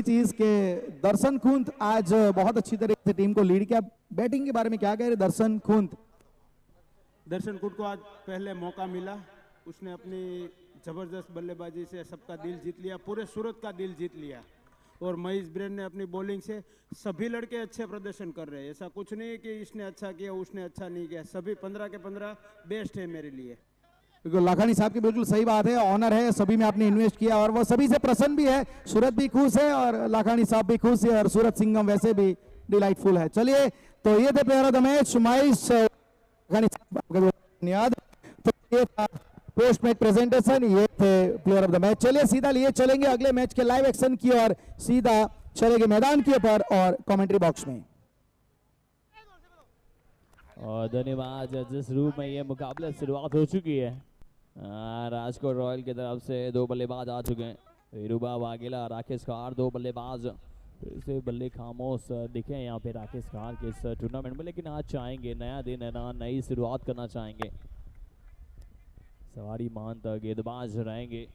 चीज के दर्शन खूंत आज बहुत अच्छी तरीके से टीम को लीड किया। बैटिंग के बारे में क्या कह रहे दर्शन खूंत? दर्शन खूंत को आज पहले मौका मिला, उसने अपनी जबरदस्त बल्लेबाजी से सबका दिल जीत लिया, पूरे सूरत का दिल जीत लिया। और महेश ब्रेन ने अपनी बॉलिंग से, सभी लड़के अच्छे प्रदर्शन कर रहे हैं, ऐसा कुछ नहीं कि इसने अच्छा किया उसने अच्छा नहीं किया, सभी 15 के 15 बेस्ट है मेरे लिए। बिल्कुल लाखानी साहब की बिल्कुल सही बात है, ऑनर है, सभी में आपने इन्वेस्ट किया और वो सभी से प्रसन्न भी है। सूरत भी खुश है और लाखानी साहब भी खुश है और सूरत सिंघम वैसे भी डिलाइटफुल है। चलिए तो ये थे player of the match Mahesh Lakhani साहब, धन्यवाद। तो ये था पोस्ट मैच प्रेजेंटेशन, ये थे प्लेयर ऑफ द मैच। चलिए सीधा लिए चलेंगे अगले मैच के लाइव एक्शन की और सीधा चलेंगे मैदान के ऊपर और कमेंट्री बॉक्स में। और धन्यवाद। जिस रूप में ये मुकाबला शुरुआत हो चुकी है, राजकोट रॉयल की तरफ से दो बल्लेबाज आ चुके हैं, वीरूबा वाघेला, राकेश खार, दो बल्लेबाज फिर से बल्ले खामोश दिखे यहाँ पे राकेश खार के इस टूर्नामेंट में। लेकिन आज चाहेंगे नया दिन है ना, नई शुरुआत करना चाहेंगे, सवारी मान तक गेंदबाज रहेंगे।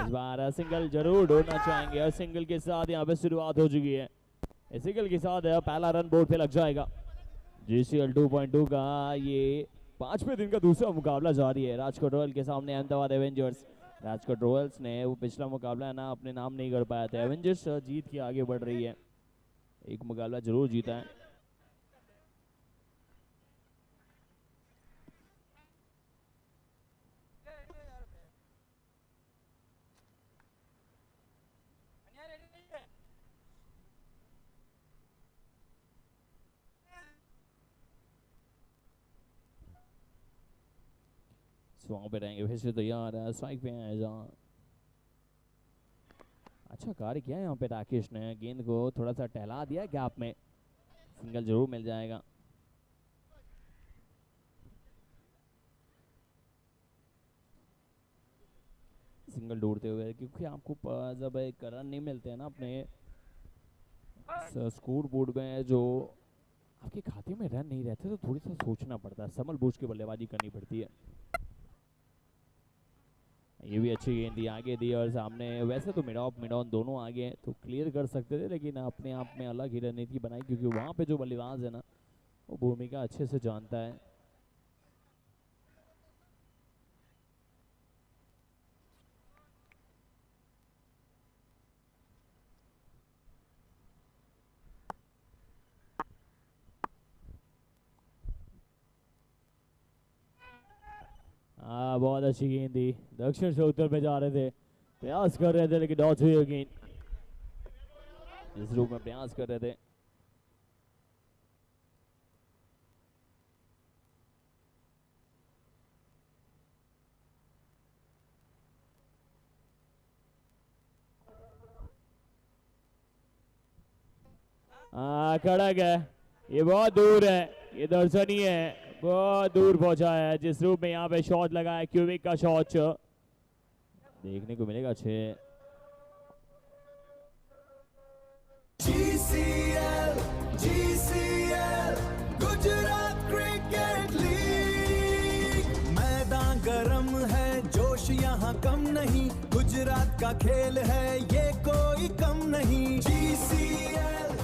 इस बार सिंगल जरूर ढूंढना चाहेंगे और सिंगल के साथ यहाँ पे शुरुआत हो चुकी है। सिंगल के साथ पहला रन बोर्ड पे लग जाएगा। GCL 2.2 का ये 5वें दिन का दूसरा मुकाबला जारी है राजकोट रॉयल के सामने अहमदाबाद एवेंजर्स। राजकोट रॉयल्स ने वो पिछला मुकाबला है ना अपने नाम नहीं कर पाया था, एवेंजर्स जीत के आगे बढ़ रही है, एक मुकाबला जरूर जीता है। वहाँ पे रहेंगे फिर से तैयार है, स्ट्राइक पे है जहाँ अच्छा कार्य किया यहाँ पे राकेश ने, गेंद को थोड़ा सा टहला दिया गैप में, सिंगल जरूर मिल जाएगा। सिंगल ढूंढते हुए, क्योंकि आपको जब एक रन नहीं मिलते हैं ना अपने स्कोर बोर्ड में, जो आपके खाते में रन नहीं रहते तो थोड़ी सा सोचना पड़ता है, संभल बूझ के बल्लेबाजी करनी पड़ती है। ये भी अच्छी गेंद दी, आगे दी और सामने, वैसे तो मिड ऑफ मिड ऑन दोनों आगे हैं तो क्लियर कर सकते थे, लेकिन अपने आप में अलग ही रणनीति बनाई, क्योंकि वहाँ पे जो बल्लेबाज है ना वो भूमिका अच्छे से जानता है। बहुत अच्छी गेंद दी, दक्षिण से उत्तर पे जा रहे थे, प्रयास कर रहे थे लेकिन डॉट हुई गेंद, जिस रूप में प्रयास कर रहे थे। कड़क है, ये बहुत दूर है, ये दर्शनीय है, बहुत दूर पहुंचा है। जिस रूप में यहाँ पे शॉट लगा है, क्यूबिक का शॉट देखने को मिलेगा। 6 GCL गुजरात क्रिकेट लीग, मैदान गरम है, जोश यहाँ कम नहीं, गुजरात का खेल है ये कोई कम नहीं। GCL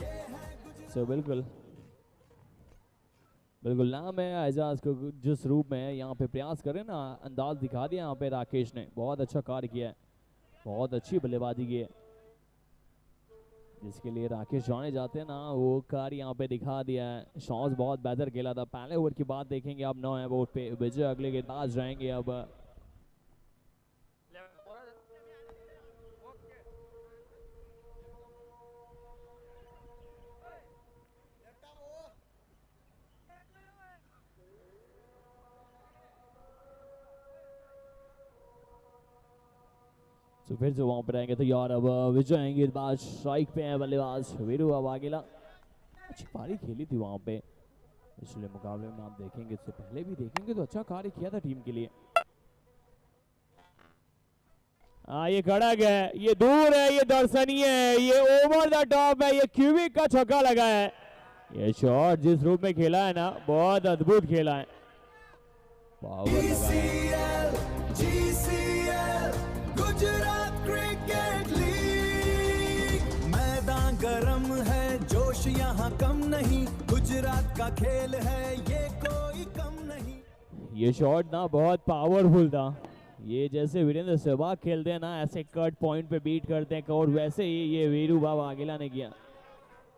ये है बिल्कुल बिल्कुल नाम है एजाज को, जिस रूप में यहाँ पे प्रयास करें ना, अंदाज दिखा दिया यहाँ पे राकेश ने, बहुत अच्छा कार्य किया है, बहुत अच्छी बल्लेबाजी की है, जिसके लिए राकेश जाने जाते हैं ना, वो कार्य यहाँ पे दिखा दिया है। शॉट्स बहुत बेहतर खेला था। पहले ओवर की बात देखेंगे, अब 9 है बोर्ड पे, विजय अगले गेंदबाज रहेंगे। अब तो फिर से वहां पर आएंगे तो यार, अब विजय आएंगे, गेंदबाज स्ट्राइक पे है, बल्लेबाज वीरूबा वाघेला। अच्छी पारी खेली थी वहां पे पिछले मुकाबले में, आप देखेंगे, इससे पहले भी देखेंगे तो अच्छा कार्य किया था टीम के लिए। ये कड़क है, ये दूर है, ये दर्शनीय है, ये ओवर द टॉप है, ये क्यूबिक का छक्का लगा है। ये शॉट जिस रूप में खेला है ना, बहुत अद्भुत खेला है। पावर लगाया। GCL गुजरात क्रिकेट लीग, मैदान गरम है, जोश यहाँ कम नहीं, गुजरात का खेल है ये कोई कम नहीं। ये शॉट ना बहुत पावरफुल था। ये जैसे वीरेंद्र सहवाग खेलते हैं ना, ऐसे कट पॉइंट पे बीट करते हैं, और वैसे ही ये वीरू बाबा वाघेला ने किया।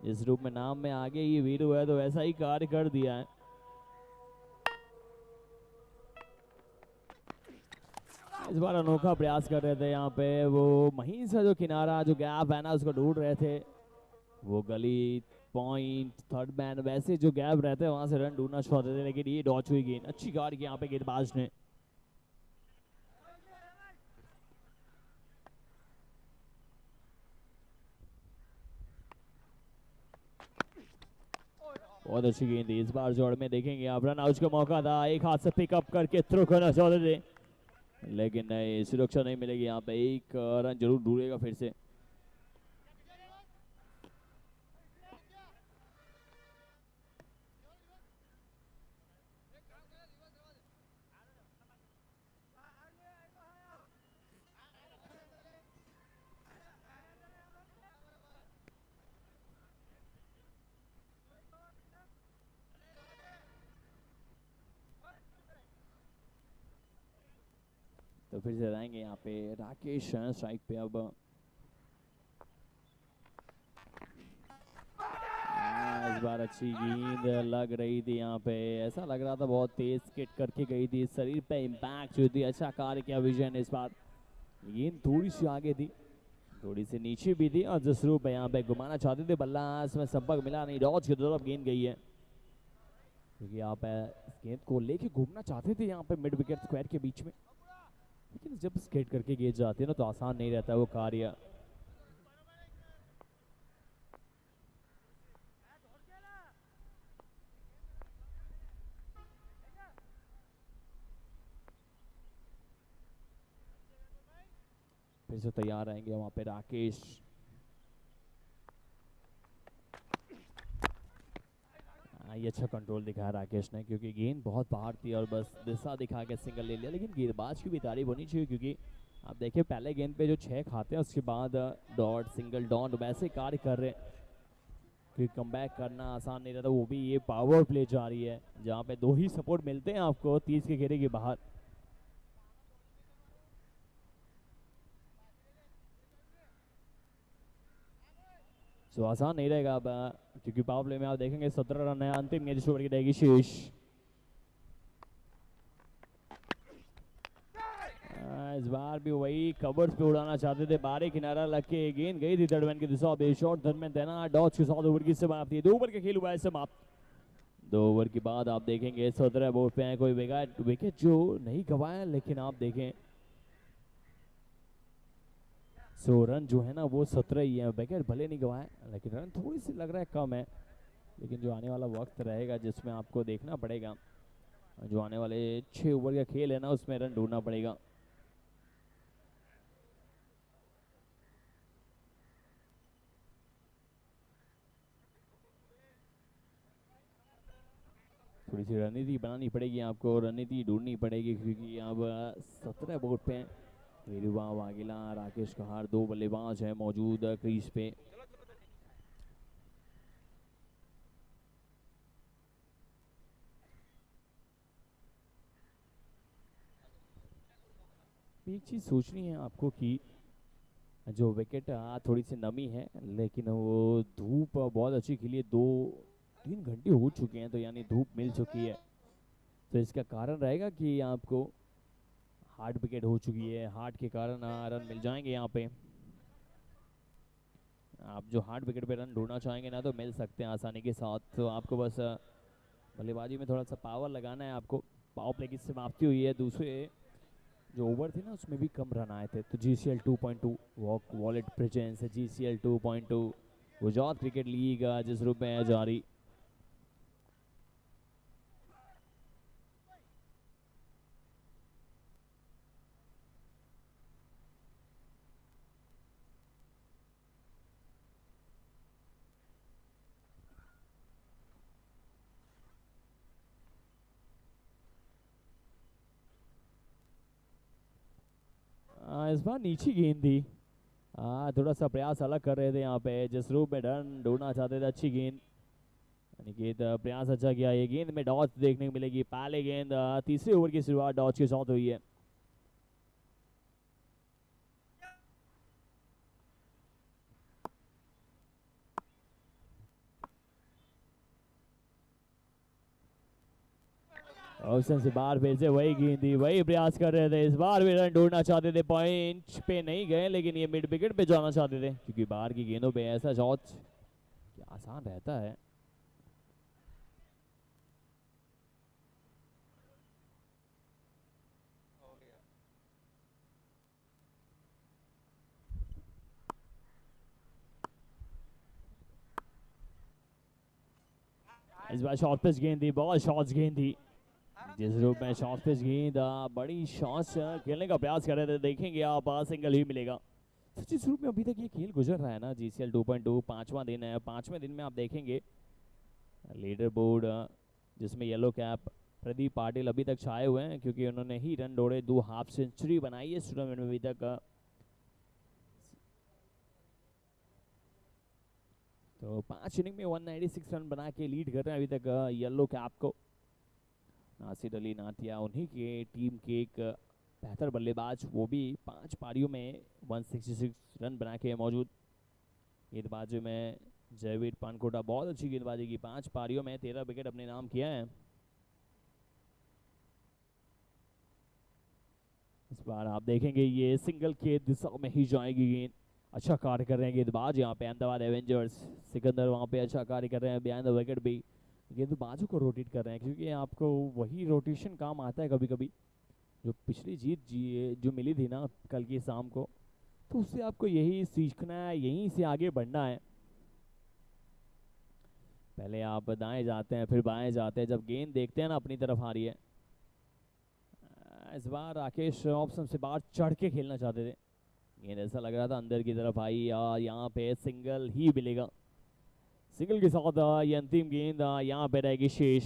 जिस रूप में नाम में आगे ये वीरू है, तो वैसा ही कार्य कर दिया है। इस बार अनोखा प्रयास कर रहे थे यहाँ पे वो महीन सा जो किनारा, जो गैप है ना, उसको ढूंढ रहे थे। वो गली पॉइंट थर्ड मैन वैसे जो गैप रहते हैं वहां से रन ढूंढना चाहते थे, लेकिन ये डॉच हुई गेंद। अच्छी गार्ड की यहाँ पे गेंदबाज ने। बहुत अच्छी गेंद थी। इस बार जोड़ में देखेंगे आप, रन आउट का मौका था, एक हाथ से पिकअप करके थ्रो करना चाहते थे, लेकिन नहीं, सुरक्षा नहीं मिलेगी यहाँ पे। एक रन जरूर ढूंढेगा फिर से। तो फिर से रहेंगे यहाँ पे राकेश स्ट्राइक पे। अब इस बार अच्छी गेंद लग रही थी यहाँ पे, ऐसा लग रहा था बहुत तेज स्किट करके गई थी, शरीर पे इम्पैक्ट हुई थी। अच्छा कार्य किया विजय ने। इस बार गेंद थोड़ी सी आगे थी, थोड़ी सी नीचे भी थी, और जिस रूप में यहाँ पे घुमाना चाहते थे बल्ला, इसमें संपर्क मिला नहीं। डॉज की तरफ गेंद गई है, क्योंकि यहाँ पे गेंद को लेके घूमना चाहते थे यहाँ पे मिड विकेट स्क्वायर के बीच में, लेकिन जब स्केट करके गेंद जाती है ना, तो आसान नहीं रहता वो कार्य। फिर से तैयार रहेंगे वहां पे राकेश। ये अच्छा कंट्रोल दिखाया राकेश ने, क्योंकि गेंद बहुत बाहर थी और बस दिशा दिखा के सिंगल ले लिया। लेकिन गेंदबाज की भी तारीफ होनी चाहिए, क्योंकि आप देखिए पहले गेंद पे जो 6 खाते हैं, उसके बाद डॉट सिंगल डॉट वैसे कार्य कर रहे हैं, क्योंकि कमबैक करना आसान नहीं रहता। वो भी ये पावर प्ले जा रही है, जहाँ पे 2 ही सपोर्ट मिलते हैं आपको 30 के घेरे के बाहर। सो आसान नहीं रहेगा अब, क्योंकि पावर प्ले में आप देखेंगे 17 रन है। अंतिम गेंद ओवर की रहेगी शेष। इस बार भी वही कवर्स पे उड़ाना चाहते थे, बारे किनारा लग के गेंद गई थी थर्ड मैन की दिशा में। शॉट थर्ड मैन देना, डॉच के साथ ओवर की समाप्ति है। 2 ओवर का खेल हुआ है समाप्त। 2 ओवर के बाद आप देखेंगे 17 बोर्ड पे है, कोई विकेट जो नहीं गवाया, लेकिन आप देखें रन जो है ना वो 17 ही है। विकेट भले नहीं गवाए, लेकिन रन थोड़ी सी लग रहा है कम है। लेकिन जो आने वाला वक्त रहेगा जिसमें आपको देखना पड़ेगा, जो आने वाले 6 ओवर का खेल है ना, उसमें रन ढूंढना पड़ेगा। थोड़ी सी रणनीति बनानी पड़ेगी आपको, रणनीति ढूंढनी पड़ेगी, क्योंकि अब 17 बोर्ड पे वीरूबा वाघेला, राकेश कहार 2 बल्लेबाज हैं मौजूद क्रीज पे। एक चीज सोचनी है आपको कि जो विकेट थोड़ी सी नमी है, लेकिन वो धूप बहुत अच्छी खिली है। 2-3 घंटे हो चुके हैं, तो यानी धूप मिल चुकी है। तो इसका कारण रहेगा कि आपको हार्ड विकेट हो चुकी है, हार्ड के कारण रन मिल जाएंगे यहाँ पे। आप जो हार्ड विकेट पे रन ढूंढना चाहेंगे ना, तो मिल सकते हैं आसानी के साथ। तो आपको बस बल्लेबाजी में थोड़ा सा पावर लगाना है आपको। पावर प्ले की समाप्ति हुई है। दूसरे जो ओवर थे ना, उसमें भी कम रन आए थे। तो GCL 2.2 वॉलेट प्रेजेंस है। GCL 2.2 गुजरात क्रिकेट लीग जिस रूप में है जारी। इस बार नीची गेंद थी। थोड़ा सा प्रयास अलग कर रहे थे यहाँ पे, जिस रूप में रन ढूंढना चाहते थे। अच्छी गेंद, अनिकेत प्रयास अच्छा किया। ये गेंद में डॉच देखने को मिलेगी। पहले गेंद तीसरे ओवर की शुरुआत डॉच के साथ हुई है। ऑप्शन से बाहर फिर से वही गेंद थी, वही प्रयास कर रहे थे। इस बार भी रन ढूंढना चाहते थे, पॉइंट पे नहीं गए, लेकिन ये मिड विकेट पे जाना चाहते थे, क्योंकि बाहर की गेंदों पे ऐसा शॉट आसान रहता है। इस बार शॉर्ट पिच गेंद थी, बहुत शॉर्ट गेंद थी। जिस रूप में शॉर्ट पिच गेंद बड़ी शॉट्स खेलने का प्रयास कर रहे थे। देखेंगे आप सिंगल ही मिलेगा। तो जिस रूप में अभी तक ये खेल गुजर रहा है ना, GCL 2.2 पांचवा दिन है। पांचवें दिन में आप देखेंगे लीडर बोर्ड जिसमें येलो कैप प्रदीप पाटिल अभी तक छाए हुए हैं, क्योंकि उन्होंने ही रन दौड़े, 2 हाफ सेंचुरी बनाई है इस टूर्नामेंट में अभी तक। तो 5 इनिंग में 196 रन बना के लीड कर रहे हैं अभी तक येलो कैप को। नासिर अली नाटिया उन्हीं के टीम के एक बेहतर बल्लेबाज, वो भी 5 पारियों में 166 रन बना के मौजूद। गेंदबाजी में जयवीर पानकोटा बहुत अच्छी गेंदबाजी की, 5 पारियों में 13 विकेट अपने नाम किया है। इस बार आप देखेंगे ये सिंगल के दिशा में ही जाएगी गेंद। अच्छा कार्य कर रहे हैं गेंदबाज यहाँ पे अहमदाबाद एवेंजर्स। सिकंदर वहाँ पे अच्छा कार्य कर रहे हैं, बिहाइंड द विकेट भी गेंदबाजों को रोटेट कर रहे हैं, क्योंकि आपको वही रोटेशन काम आता है कभी कभी। जो पिछली जीत जो मिली थी ना कल की शाम को, तो उससे आपको यही सीखना है, यहीं से आगे बढ़ना है। पहले आप दाएं जाते हैं, फिर बाएं जाते हैं, जब गेंद देखते हैं ना अपनी तरफ आ रही है। इस बार राकेश ऑप्शन से बाहर चढ़ के खेलना चाहते थे। गेंद ऐसा लग रहा था अंदर की तरफ आई, यहाँ पे सिंगल ही मिलेगा। सिंगल के साथ ये अंतिम गेंद यहाँ पे रहेगी शेष।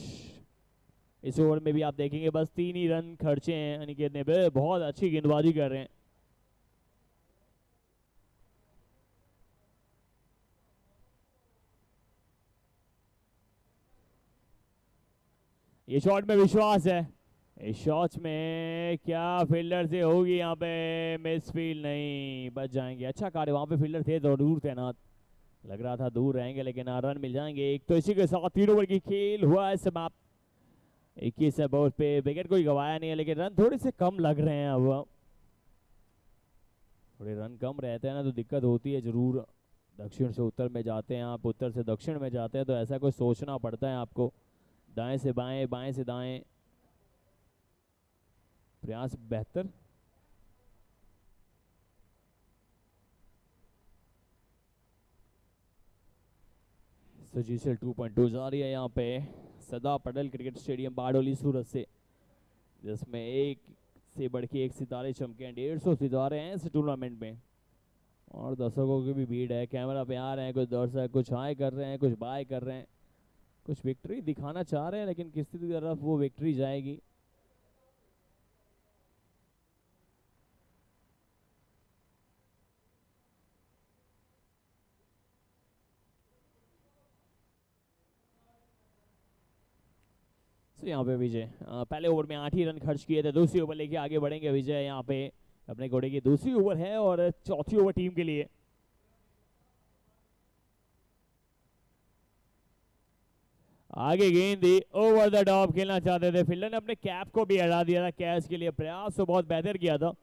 इस ओवर में भी आप देखेंगे बस 3 ही रन खर्चे हैं अनिकेत ने, बहुत अच्छी गेंदबाजी कर रहे हैं। ये शॉट में विश्वास है, इस शॉट में क्या फील्डर से होगी यहाँ पे मिस फील्ड, नहीं बच जाएंगे। अच्छा कार्य, वहाँ पे फील्डर थे तो दूर तैनात, लग रहा था दूर रहेंगे, लेकिन रन मिल जाएंगे एक। तो इसी के साथ 3 ओवर की खेल हुआ है समाप्त। 21 बॉल पे विकेट कोई गवाया नहीं है, लेकिन रन थोड़े से कम लग रहे हैं। अब थोड़े रन कम रहते हैं ना तो दिक्कत होती है जरूर। दक्षिण से उत्तर में जाते हैं आप, उत्तर से दक्षिण में जाते हैं, तो ऐसा कुछ सोचना पड़ता है आपको। दाएं से बाएं, बाएं से दाएं, प्रयास बेहतर। GCL 2.2 जा रही है यहाँ पे सरदार पटेल क्रिकेट स्टेडियम बारडोली सूरत से, जिसमें एक से बढ़ के एक सितारे चमके हैं। 150 सितारे हैं इस टूर्नामेंट में, और दर्शकों की भी भीड़ है। कैमरा पे आ रहे हैं कुछ दर्शक, कुछ हाई कर रहे हैं, कुछ बाय कर रहे हैं, कुछ विक्ट्री दिखाना चाह रहे हैं, लेकिन किसी तरफ वो विक्ट्री जाएगी। तो यहाँ पे विजय पहले ओवर में 8 ही रन खर्च किए थे। दूसरी ओवर लेके आगे बढ़ेंगे विजय यहाँ पे। अपने घोड़े की दूसरी ओवर है और चौथी ओवर टीम के लिए। आगे गेंद दी, ओवर द टॉप खेलना चाहते थे। फील्डर ने अपने कैप को भी हटा दिया था कैच के लिए, प्रयास तो बहुत बेहतर किया था,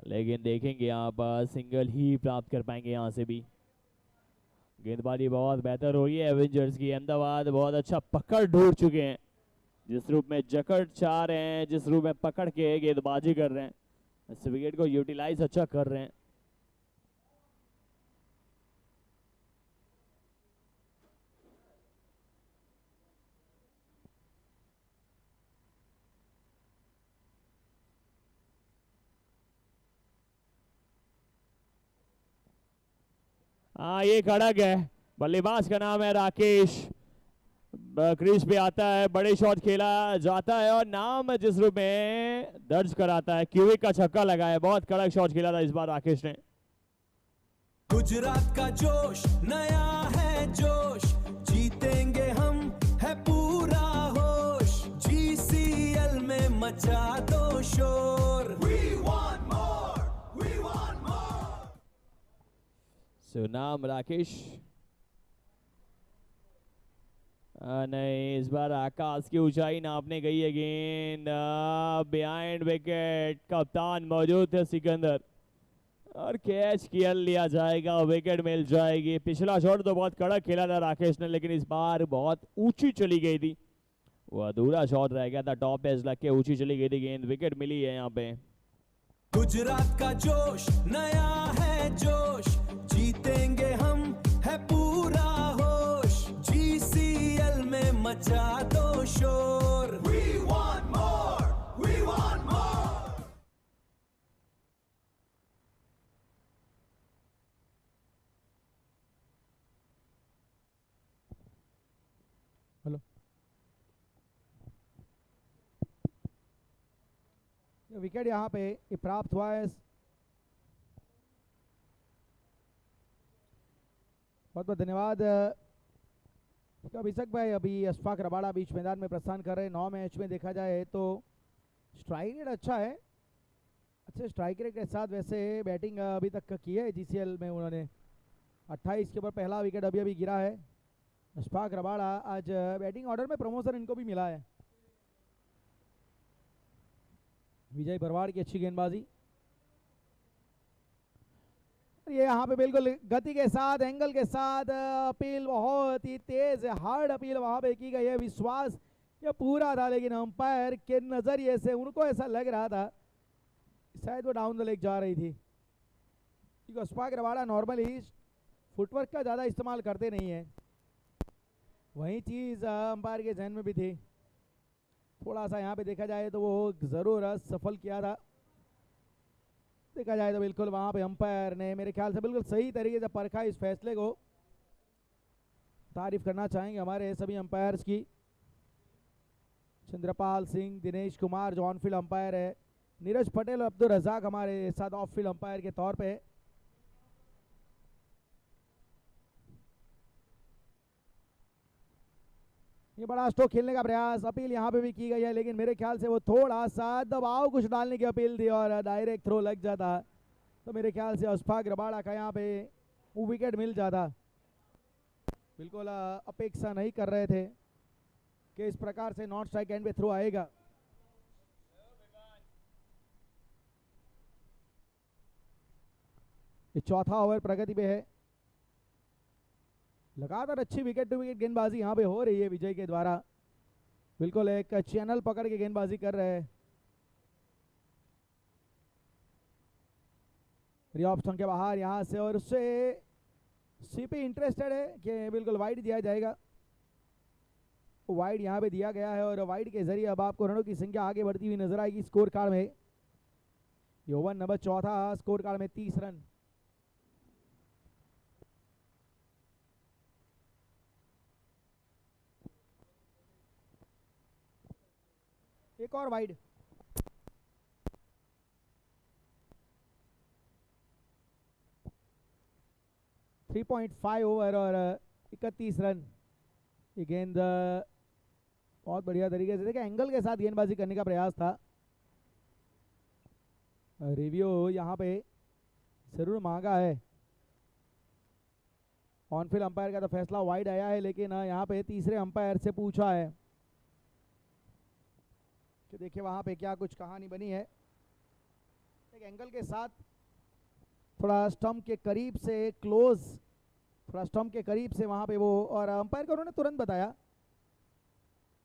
लेकिन देखेंगे आप सिंगल ही प्राप्त कर पाएंगे यहाँ से भी। गेंदबाजी बहुत बेहतर हो रही है एवेंजर्स की। अहमदाबाद बहुत अच्छा पकड़ ढूंढ चुके हैं, जिस रूप में जकड़ चाह रहे हैं, जिस रूप में पकड़ के गेंदबाजी कर रहे हैं, इस विकेट को यूटिलाइज अच्छा कर रहे हैं। ये खड़क है, बल्लेबाज का नाम है राकेश। क्रीज पे आता है, बड़े शॉट खेला जाता है और नाम जिस रूप में दर्ज कराता है, क्यूविक का छक्का लगा है। बहुत कड़क शॉट खेला था इस बार राकेश ने। गुजरात का जोश नया है जोश, जीतेंगे हम है पूरा होश, जीसीएल में मचा दो शोर। We want more, we want more। Sunam Rakesh नहीं, इस बार आकाश की ऊंचाई नापने गई है गेंद, बिहाइंड विकेट। कप्तान मौजूद थे सिकंदर और कैच किया लिया जाएगा, विकेट मिल जाएगी। पिछला शॉट तो बहुत कड़क खेला था राकेश ने, लेकिन इस बार बहुत ऊंची चली गई थी, वो अधूरा शॉट रह गया था। टॉप एज लग के ऊंची चली गई थी गेंद, विकेट मिली है यहाँ पे। गुजरात का जोश नया है जोश, जीतेंगे हम है पूरा होश, जीसीएल में मचा दो शोर। We want more, we want more। Hello, wicket यहाँ पे प्राप्त हुआ है। बहुत बहुत धन्यवाद अभिषेक भाई। अभी अशफाक रबाड़ा बीच मैदान में प्रस्थान कर रहे हैं। 9 मैच में देखा जाए तो स्ट्राइक रेट अच्छा है, अच्छे स्ट्राइक रेट के साथ वैसे बैटिंग अभी तक की है जीसीएल में उन्होंने। 28 के ऊपर पहला विकेट अभी अभी गिरा है। अशफाक रबाड़ा आज बैटिंग ऑर्डर में प्रमोशन इनको भी मिला है। विजय भरवाड़ की अच्छी गेंदबाजी, ये यहाँ पे बिल्कुल गति के साथ एंगल के साथ अपील बहुत ही तेज हार्ड अपील वहां पे की गई है। विश्वास ये पूरा था, लेकिन अंपायर के नजरिए से उनको ऐसा लग रहा था शायद वो डाउन द लेग जा रही थी, क्योंकि अशफाक रबाड़ा नॉर्मली फुटवर्क का ज़्यादा इस्तेमाल करते नहीं है। वही चीज़ अंपायर के जहन में भी थी। थोड़ा सा यहाँ पे देखा जाए तो वो ज़रूर सफल किया था, देखा जाए तो बिल्कुल वहाँ पे अंपायर ने मेरे ख्याल से बिल्कुल सही तरीके से परखा इस फैसले को। तारीफ करना चाहेंगे हमारे सभी अंपायर्स की। चंद्रपाल सिंह, दिनेश कुमार जो ऑन फील्ड अंपायर है, नीरज पटेल और अब्दुल रजाक हमारे साथ ऑफ फील्ड अंपायर के तौर पे। ये बड़ा स्ट्रोक खेलने का प्रयास, अपील यहाँ पे भी की गई है, लेकिन मेरे ख्याल से वो थोड़ा सा दबाव कुछ डालने की अपील थी और डायरेक्ट थ्रो लग जाता तो मेरे ख्याल से अशफाक रबाड़ा का यहाँ पे वो विकेट मिल जाता। बिल्कुल अपेक्षा नहीं कर रहे थे कि इस प्रकार से नॉन स्ट्राइक एंड पे थ्रो आएगा। ये चौथा ओवर प्रगति पे है। लगातार अच्छी विकेट टू विकेट गेंदबाजी यहाँ पे हो रही है विजय के द्वारा। बिल्कुल एक चैनल पकड़ के गेंदबाजी कर रहे हैं। ऑप्शन के बाहर यहाँ से, और उससे सीपी इंटरेस्टेड है कि बिल्कुल वाइड दिया जाएगा। वाइड यहाँ पे दिया गया है और वाइड के जरिए अब आपको रनों की संख्या आगे बढ़ती हुई नजर आएगी स्कोर कार्ड में। ये ओवर नंबर चौथा, स्कोर कार्ड में 30 रन। एक और वाइड। थ्री 3.5 ओवर और 31 रन। ये गेंद बहुत बढ़िया तरीके से देखिए एंगल के साथ गेंदबाजी करने का प्रयास था। रिव्यू यहाँ पे जरूर मांगा है। ऑन फील्ड अंपायर का तो फैसला वाइड आया है, लेकिन यहाँ पे तीसरे अंपायर से पूछा है कि देखिए वहाँ पे क्या कुछ कहानी बनी है। एक एंगल के साथ थोड़ा स्टंप के करीब से क्लोज, थोड़ा स्टंप के करीब से वहाँ पे वो, और अंपायर को उन्होंने तुरंत बताया,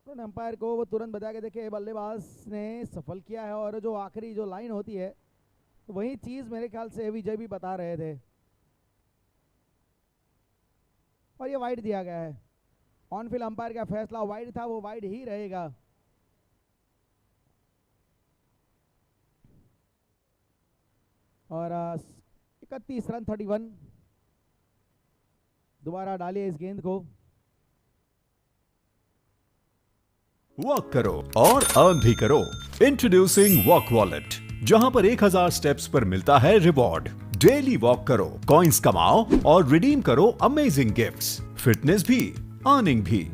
उन्होंने अंपायर को वो तुरंत बताया कि देखिए बल्लेबाज ने सफल किया है, और जो आखिरी जो लाइन होती है वही चीज़ मेरे ख्याल से विजय भी बता रहे थे। और ये वाइड दिया गया है। ऑन फील्ड अंपायर का फैसला वाइड था, वो वाइड ही रहेगा। और 31 रन 31। दोबारा डालिए इस गेंद को। वॉक करो और अर्न भी करो। इंट्रोड्यूसिंग वॉक वॉलेट, जहां पर 1000 स्टेप्स पर मिलता है रिवॉर्ड। डेली वॉक करो, कॉइंस कमाओ और रिडीम करो अमेजिंग गिफ्ट्स। फिटनेस भी, अर्निंग भी।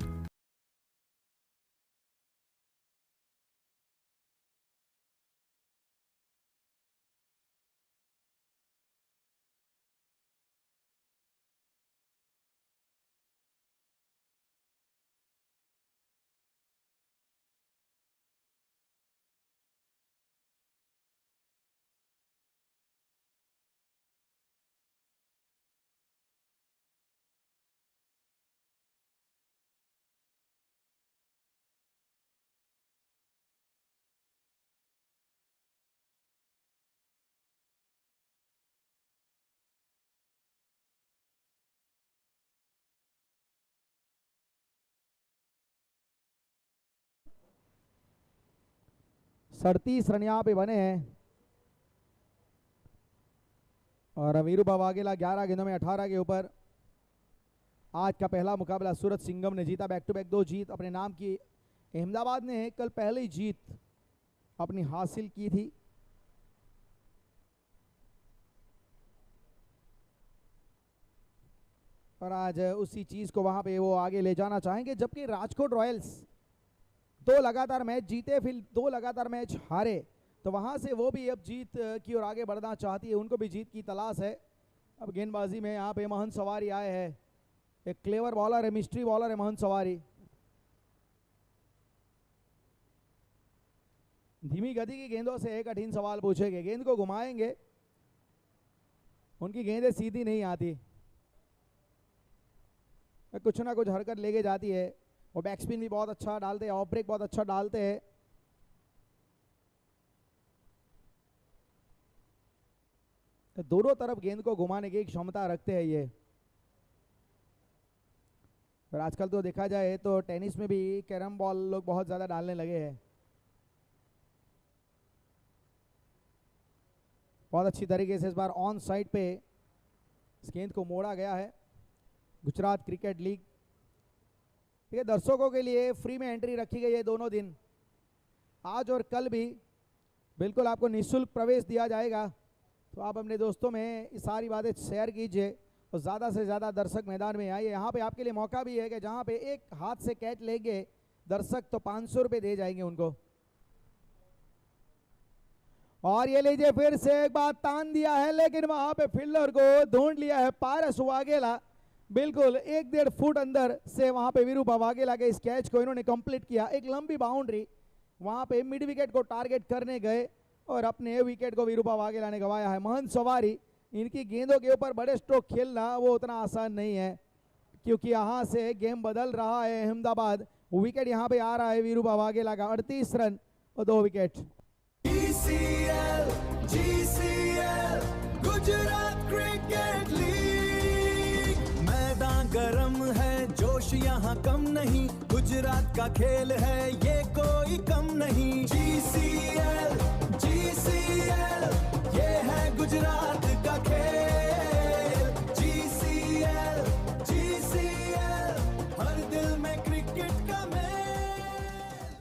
सड़तीस रन यहाँ पे बने हैं और वीरूबा वाघेला 11 गेंदों में 18 के ऊपर। आज का पहला मुकाबला सूरत सिंघम ने जीता, बैक टू बैक 2 जीत अपने नाम की। अहमदाबाद ने कल पहली जीत अपनी हासिल की थी। और आज उसी चीज को वहां पे वो आगे ले जाना चाहेंगे, जबकि राजकोट रॉयल्स 2 लगातार मैच जीते, फिर 2 लगातार मैच हारे, तो वहां से वो भी अब जीत की ओर आगे बढ़ना चाहती है, उनको भी जीत की तलाश है। अब गेंदबाजी में यहाँ पे महन सवारी आए हैं, एक क्लेवर बॉलर है, मिस्ट्री बॉलर है महन सवारी। धीमी गति की गेंदों से एक कठिन सवाल पूछेंगे, गेंद को घुमाएंगे, उनकी गेंदें सीधी नहीं आती, कुछ ना कुछ हरकत लेके जाती है। वो बैक स्पिन भी बहुत अच्छा डालते हैं, ऑफ ब्रेक बहुत अच्छा डालते हैं। दोनों तरफ गेंद को घुमाने की क्षमता रखते हैं ये। और आजकल तो देखा जाए तो टेनिस में भी कैरम बॉल लोग बहुत ज्यादा डालने लगे हैं। बहुत अच्छी तरीके से इस बार ऑन साइड पे इस गेंद को मोड़ा गया है। गुजरात क्रिकेट लीग, ठीक है, दर्शकों के लिए फ्री में एंट्री रखी गई है दोनों दिन, आज और कल भी बिल्कुल आपको निःशुल्क प्रवेश दिया जाएगा। तो आप अपने दोस्तों में ये सारी बातें शेयर कीजिए और ज़्यादा से ज़्यादा दर्शक मैदान में आइए। यहाँ पे आपके लिए मौका भी है कि जहाँ पे एक हाथ से कैच लेंगे दर्शक तो 500 रुपये दे जाएंगे उनको। और ये लीजिए फिर से एक बार तान दिया है, लेकिन वहां पे फील्डर को ढूंढ लिया है पारस वाघेला, बिल्कुल 1-1.5 फुट अंदर से वहां पे वीरूबा वाघेला के इस कैच को इन्होंने कंप्लीट किया। एक लंबी बाउंड्री वहां पे मिड विकेट को टारगेट करने गए और अपने विकेट को वीरूबा वाघेला ने गंवाया है। महन सवारी, इनकी गेंदों के ऊपर बड़े स्ट्रोक खेलना वो उतना आसान नहीं है, क्योंकि यहाँ से गेम बदल रहा है अहमदाबाद। विकेट यहाँ पे आ रहा है वीरूबा वाघेला का, 38 रन और 2 wicket. GCL Gujarat cricket league, मैदान गरम है, जोश यहाँ कम नहीं, गुजरात का खेल है ये कोई कम नहीं। GCL ये है गुजरात का खेल। GCL हर दिल में क्रिकेट का मेल।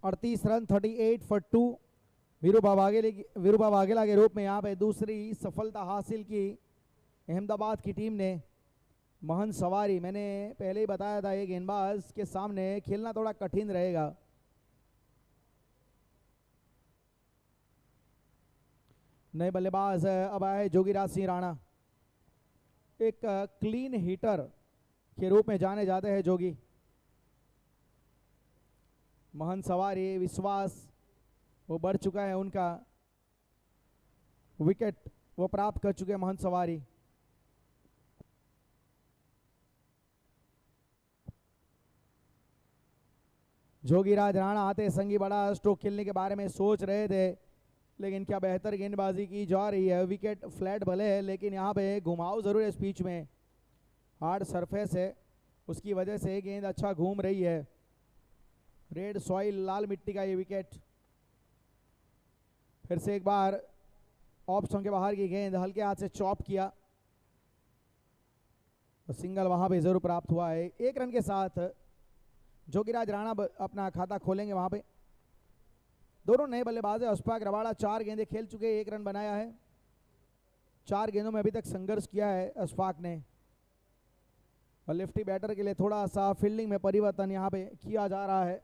38 रन 38 फॉर 2 वीरूबा वाघेला के रूप में यहाँ पे दूसरी सफलता हासिल की अहमदाबाद की टीम ने। महन सवारी, मैंने पहले ही बताया था, ये गेंदबाज के सामने खेलना थोड़ा कठिन रहेगा। नए बल्लेबाज अब आए जोगीराज सिंह राणा, एक क्लीन हिटर के रूप में जाने जाते हैं जोगी। महन सवारी, विश्वास वो बढ़ चुका है उनका, विकेट वो प्राप्त कर चुके हैं महन सवारी। जोगीराज राणा आते संगी बड़ा स्ट्रोक खेलने के बारे में सोच रहे थे, लेकिन क्या बेहतर गेंदबाजी की जा रही है। विकेट फ्लैट भले है, लेकिन यहाँ पे घुमाव जरूर है, स्पीच में हार्ड सरफेस है, उसकी वजह से गेंद अच्छा घूम रही है। रेड सॉइल, लाल मिट्टी का ये विकेट। फिर से एक बार ऑफ स्टंप के बाहर की गेंद हल्के हाथ से चॉप किया। तो सिंगल वहां पे जरूर प्राप्त हुआ है। 1 रन के साथ जोगीराज राणा अपना खाता खोलेंगे। वहां पे दोनों नए बल्लेबाज है। अशफाक रबाड़ा 4 गेंदें खेल चुके, 1 रन बनाया है। 4 गेंदों में अभी तक संघर्ष किया है अशफाक ने। और लेफ्टी बैटर के लिए थोड़ा सा फील्डिंग में परिवर्तन यहाँ पे किया जा रहा है।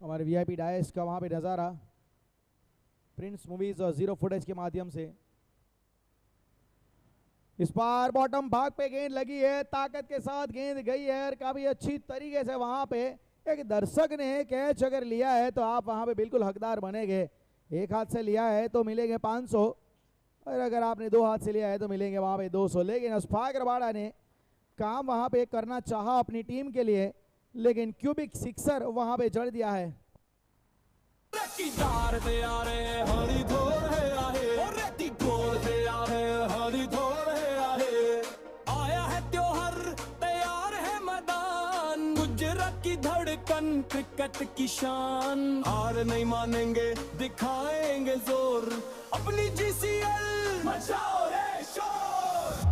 हमारे वीआईपी डायस का वहाँ पे नज़ारा प्रिंस मूवीज और 0 फुटेज के माध्यम से। इस बार बॉटम भाग पे गेंद लगी है, ताकत के साथ गेंद गई है और काफी अच्छी तरीके से वहां पे एक दर्शक ने कैच अगर लिया है तो आप वहां पे बिल्कुल हकदार बनेंगे। 1 हाथ से लिया है तो मिलेंगे 500 और अगर आपने 2 हाथ से लिया है तो मिलेंगे वहां पे 200। लेकिन अशफाक रबाड़ा ने काम वहां पे करना चाहा अपनी टीम के लिए, लेकिन क्यूबिक सिक्सर वहां पे जड़ दिया है। आया है त्योहार, तैयार है मैदान, गुजरात की धड़कन, क्रिकेट की शान। हार नहीं मानेंगे, दिखाएंगे जोर, अपनी जीसीएल मचाओ रे शोर।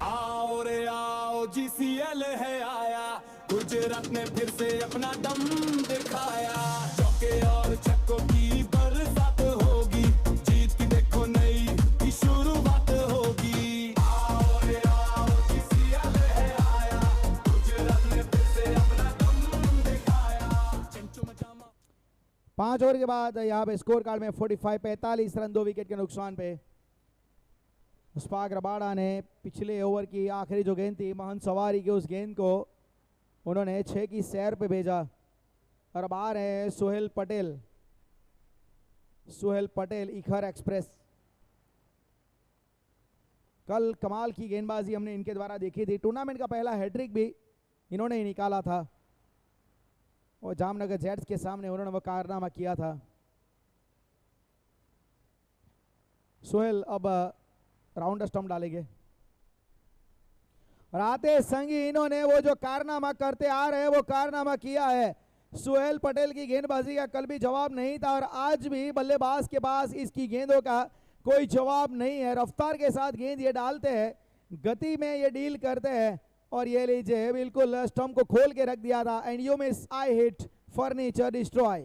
आओ रे आओ, जीसीएल है आया, गुजरात ने फिर से अपना दम दिखाया। चौके और छक्कों की बरसात होगी, जीत की देखो नई की शुरुआत होगी। आओ रे आओ, जीसीएल है आया, गुजरात ने फिर से अपना दम दिखाया। 5 ओवर के बाद यहाँ पे स्कोर कार्ड में 45 रन 2 विकेट के नुकसान पे अशफाक रबाड़ा ने पिछले ओवर की आखिरी जो गेंद थी महंत सवारी की, उस गेंद को उन्होंने 6 की सैर पे भेजा। और अब आ रहे हैं सोहेल पटेल इखर एक्सप्रेस। कल कमाल की गेंदबाजी हमने इनके द्वारा देखी थी। टूर्नामेंट का पहला हैट्रिक भी इन्होंने ही निकाला था और जामनगर जेट्स के सामने उन्होंने वो कारनामा किया था। सोहेल अब राउंड स्टंप डालेंगे और आते संगी इन्होंने वो जो कारनामा करते आ रहे हैं वो कारनामा किया है। सोहेल पटेल की गेंदबाजी का कल भी जवाब नहीं था और आज भी बल्लेबाज के पास इसकी गेंदों का कोई जवाब नहीं है। रफ्तार के साथ गेंद ये डालते हैं, गति में ये डील करते हैं और ये लीजिए बिल्कुल स्टंप को खोल के रख दिया था। And you miss I hit furniture destroy.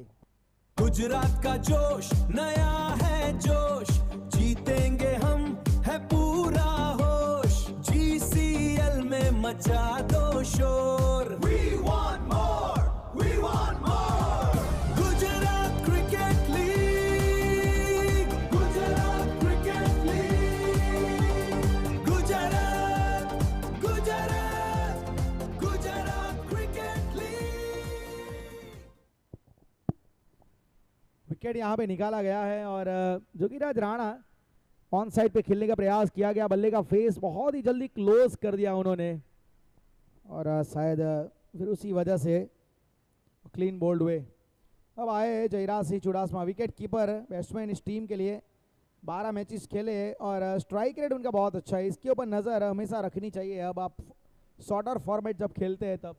Gujarat का जोश नया है जोश, जीतेंगे हम है पूरा होश, जीसीएल में मचा दो शोर। We want more, we want more. Gujarat cricket league, Gujarat cricket league, Gujarat Gujarat Gujarat cricket league. Wicket यहाँ पे निकाला गया है और जोगीराज राणा ऑन साइड पे खेलने का प्रयास किया गया। बल्ले का फेस बहुत ही जल्दी क्लोज कर दिया उन्होंने और शायद फिर उसी वजह से क्लीन बोल्ड हुए। अब आए Jayraj Singh Chudasama, wicket keeper batsman इस टीम के लिए। 12 मैचेस खेले और स्ट्राइक रेट उनका बहुत अच्छा है, इसके ऊपर नज़र हमेशा रखनी चाहिए। अब आप शॉर्टर फॉर्मेट जब खेलते हैं तब।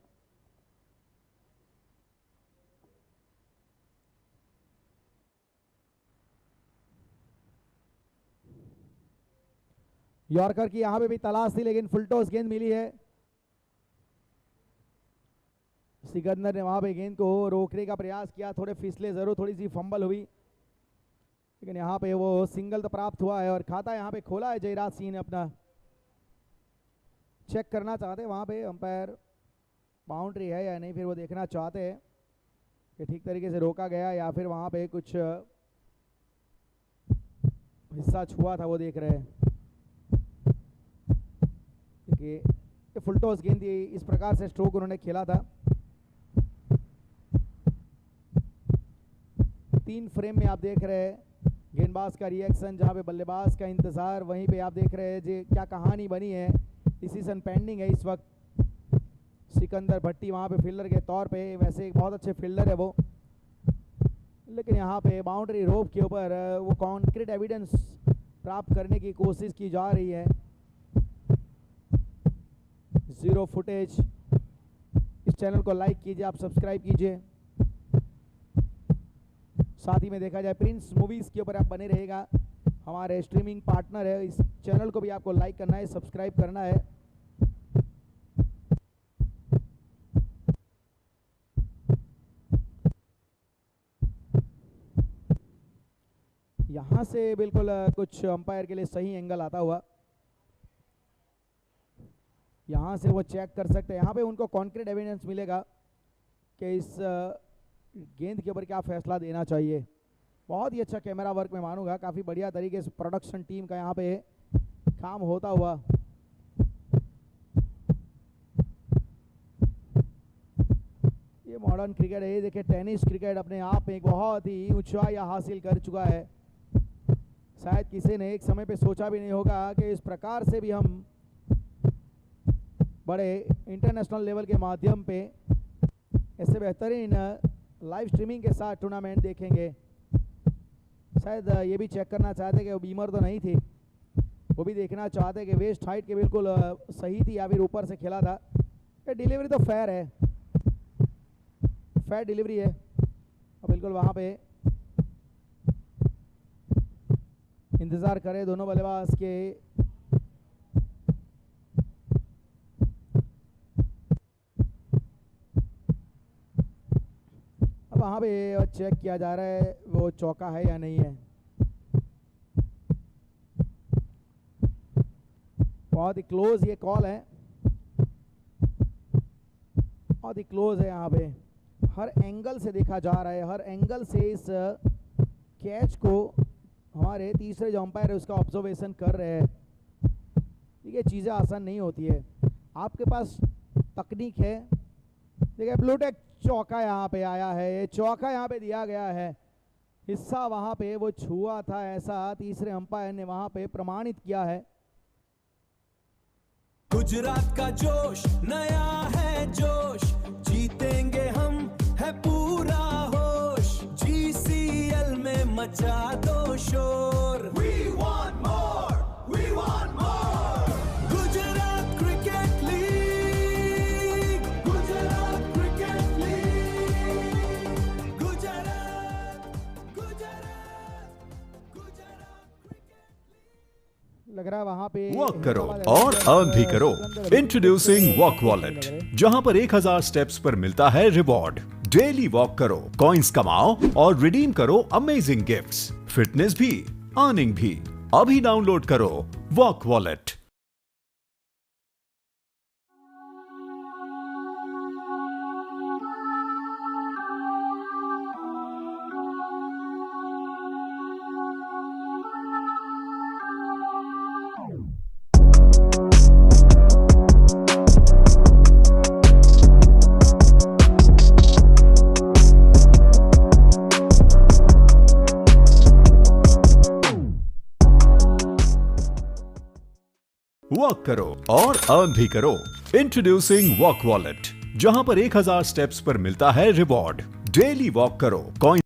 यॉर्कर की यहां पे भी तलाश थी लेकिन फुल टॉस गेंद मिली है। सिकंदर ने वहां पे गेंद को रोकने का प्रयास किया, थोड़े फिसले जरूर, थोड़ी सी फंबल हुई लेकिन यहाँ पे वो सिंगल तो प्राप्त हुआ है और खाता यहाँ पे खोला है जयराज सिंह ने अपना। चेक करना चाहते हैं वहाँ पे अंपायर बाउंड्री है या नहीं, फिर वो देखना चाहते हैं कि ठीक तरीके से रोका गया या फिर वहाँ पे कुछ हिस्सा छुआ था, वो देख रहे हैं। देखिए फुल टॉस गेंद इस प्रकार से स्ट्रोक उन्होंने खेला था। 3 फ्रेम में आप देख रहे हैं गेंदबाज का रिएक्शन, जहां पे बल्लेबाज का इंतजार, वहीं पे आप देख रहे हैं जी क्या कहानी बनी है। डिसीजन पेंडिंग है इस वक्त। सिकंदर भट्टी वहां पे फील्डर के तौर पे, वैसे एक बहुत अच्छे फील्डर है वो, लेकिन यहाँ पे बाउंड्री रोप के ऊपर वो कॉन्क्रीट एविडेंस प्राप्त करने की कोशिश की जा रही है। 0 फुटेज। इस चैनल को लाइक कीजिए, आप सब्सक्राइब कीजिए, साथ ही में देखा जाए प्रिंस मूवीज के ऊपर आप बने रहेगा। हमारे स्ट्रीमिंग पार्टनर है। इस चैनल को भी आपको लाइक करना है, सब्सक्राइब करना है। यहाँ से बिल्कुल कुछ अंपायर के लिए सही एंगल आता हुआ, यहाँ से वो चेक कर सकते हैं। यहाँ पे उनको कॉन्क्रीट एविडेंस मिलेगा कि इस गेंद के ऊपर क्या फैसला देना चाहिए। बहुत ही अच्छा कैमरा वर्क मैं मानूंगा, काफ़ी बढ़िया तरीके से प्रोडक्शन टीम का यहाँ पे काम होता हुआ। ये मॉडर्न क्रिकेट है, ये देखिए टेनिस क्रिकेट अपने आप में एक बहुत ही ऊंचाई हासिल कर चुका है। शायद किसी ने एक समय पे सोचा भी नहीं होगा कि इस प्रकार से भी हम बड़े इंटरनेशनल लेवल के माध्यम पे ऐसे बेहतरीन लाइव स्ट्रीमिंग के साथ टूर्नामेंट देखेंगे। शायद ये भी चेक करना चाहते कि वो बीमर तो नहीं थी, वो भी देखना चाहते कि वेस्ट हाइट के बिल्कुल सही थी या फिर ऊपर से खेला था। ये डिलीवरी तो फेयर है, फेयर डिलीवरी है। और बिल्कुल वहाँ पे इंतज़ार करें दोनों बल्लेबाज के। अब वहाँ पे चेक किया जा रहा है वो चौका है या नहीं है। बहुत ही क्लोज ये कॉल है, बहुत ही क्लोज है। यहाँ पे हर एंगल से देखा जा रहा है, हर एंगल से इस कैच को हमारे तीसरे जो अंपायर है उसका ऑब्जर्वेशन कर रहे हैं। ये चीज़ें आसान नहीं होती है, आपके पास तकनीक है। देखिए ब्लूटेक चौका यहाँ पे आया है, ये चौका यहाँ पे दिया गया है। हिस्सा वहाँ पे वो छुआ था, ऐसा तीसरे अंपायर ने वहाँ पे प्रमाणित किया है। गुजरात का जोश नया है जोश, जीतेंगे हम है पूरा होश, जीसीएल में मचा दो शोर। We want more, we want more. Gujarat cricket league, Gujarat cricket league, Gujarat Gujarat Gujarat cricket. लग रहा है वहाँ पे वॉक करो और अर्न भी करो। इंट्रोड्यूसिंग वॉक वॉलेट, जहां पर 1000 स्टेप्स पर मिलता है रिवॉर्ड। डेली वॉक करो, कॉइंस कमाओ और रिडीम करो अमेजिंग गिफ्ट्स। फिटनेस भी, अर्निंग भी। अभी डाउनलोड करो वॉक वॉलेट। वॉक करो और अर्न भी करो। इंट्रोड्यूसिंग वॉक वॉलेट, जहां पर 1000 स्टेप्स पर मिलता है रिवॉर्ड। डेली वॉक करो, coin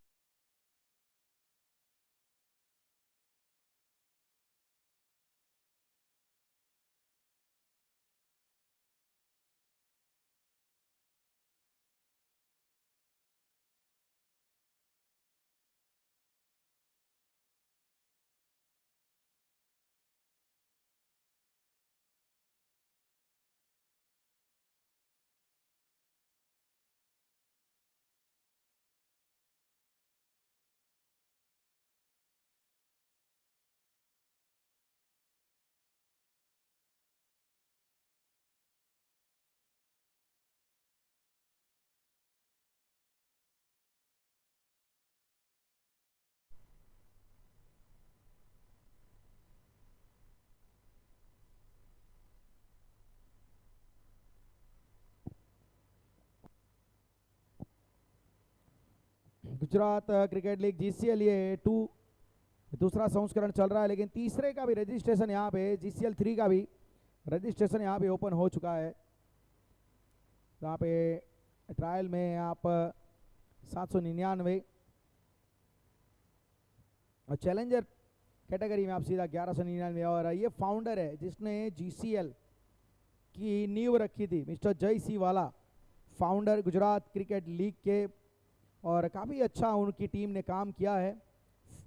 Gujarat cricket league GCL ये 2 दूसरा संस्करण चल रहा है, लेकिन तीसरे का भी रजिस्ट्रेशन यहाँ पे जीसीएल 3 का भी रजिस्ट्रेशन यहाँ पे ओपन हो चुका है। यहाँ पे ट्रायल में आप 799 और चैलेंजर कैटेगरी में आप सीधा 1199। और ये फाउंडर है जिसने जीसीएल की नींव रखी थी, मिस्टर जय सी वाला, फाउंडर गुजरात क्रिकेट लीग के। और काफ़ी अच्छा उनकी टीम ने काम किया है।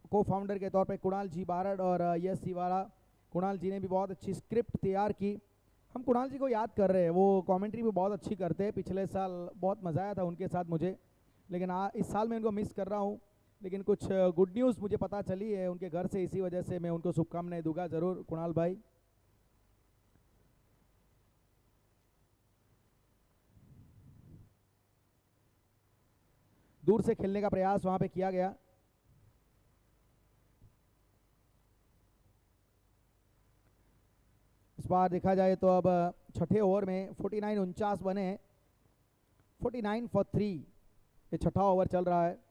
को फाउंडर के तौर पे कुणाल जी बारड और यश सिवाला। कुणाल जी ने भी बहुत अच्छी स्क्रिप्ट तैयार की। हम कुणाल जी को याद कर रहे हैं, वो कमेंट्री भी बहुत अच्छी करते हैं। पिछले साल बहुत मज़ा आया था उनके साथ मुझे, लेकिन इस साल मैं उनको मिस कर रहा हूँ। लेकिन कुछ गुड न्यूज़ मुझे पता चली है उनके घर से, इसी वजह से मैं उनको शुभकामनाएं दूंगा ज़रूर कुणाल भाई। दूर से खेलने का प्रयास वहां पे किया गया। इस बार देखा जाए तो अब छठे ओवर में 49 बने, 49 for 3, ये छठा ओवर चल रहा है।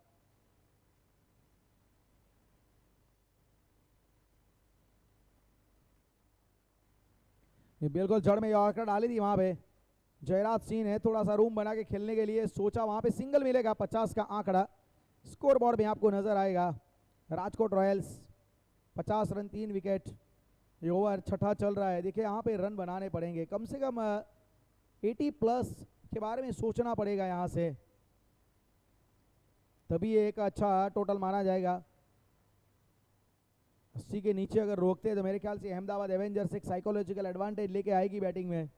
ये बिल्कुल जड़ में यॉर्कर डाली थी वहां पे। जयराज सिंह ने थोड़ा सा रूम बना के खेलने के लिए सोचा, वहां पे सिंगल मिलेगा, 50 का आंकड़ा स्कोर बोर्ड में आपको नजर आएगा। Rajkot Royals 50 run 3 wicket. ये ओवर छठा चल रहा है। देखिए यहाँ पे रन बनाने पड़ेंगे, कम से कम 80 प्लस के बारे में सोचना पड़ेगा यहाँ से, तभी एक अच्छा टोटल माना जाएगा। 80 के नीचे अगर रोकते हैं तो मेरे ख्याल से अहमदाबाद एवेंजर्स एक साइकोलॉजिकल एडवांटेज लेके आएगी बैटिंग में।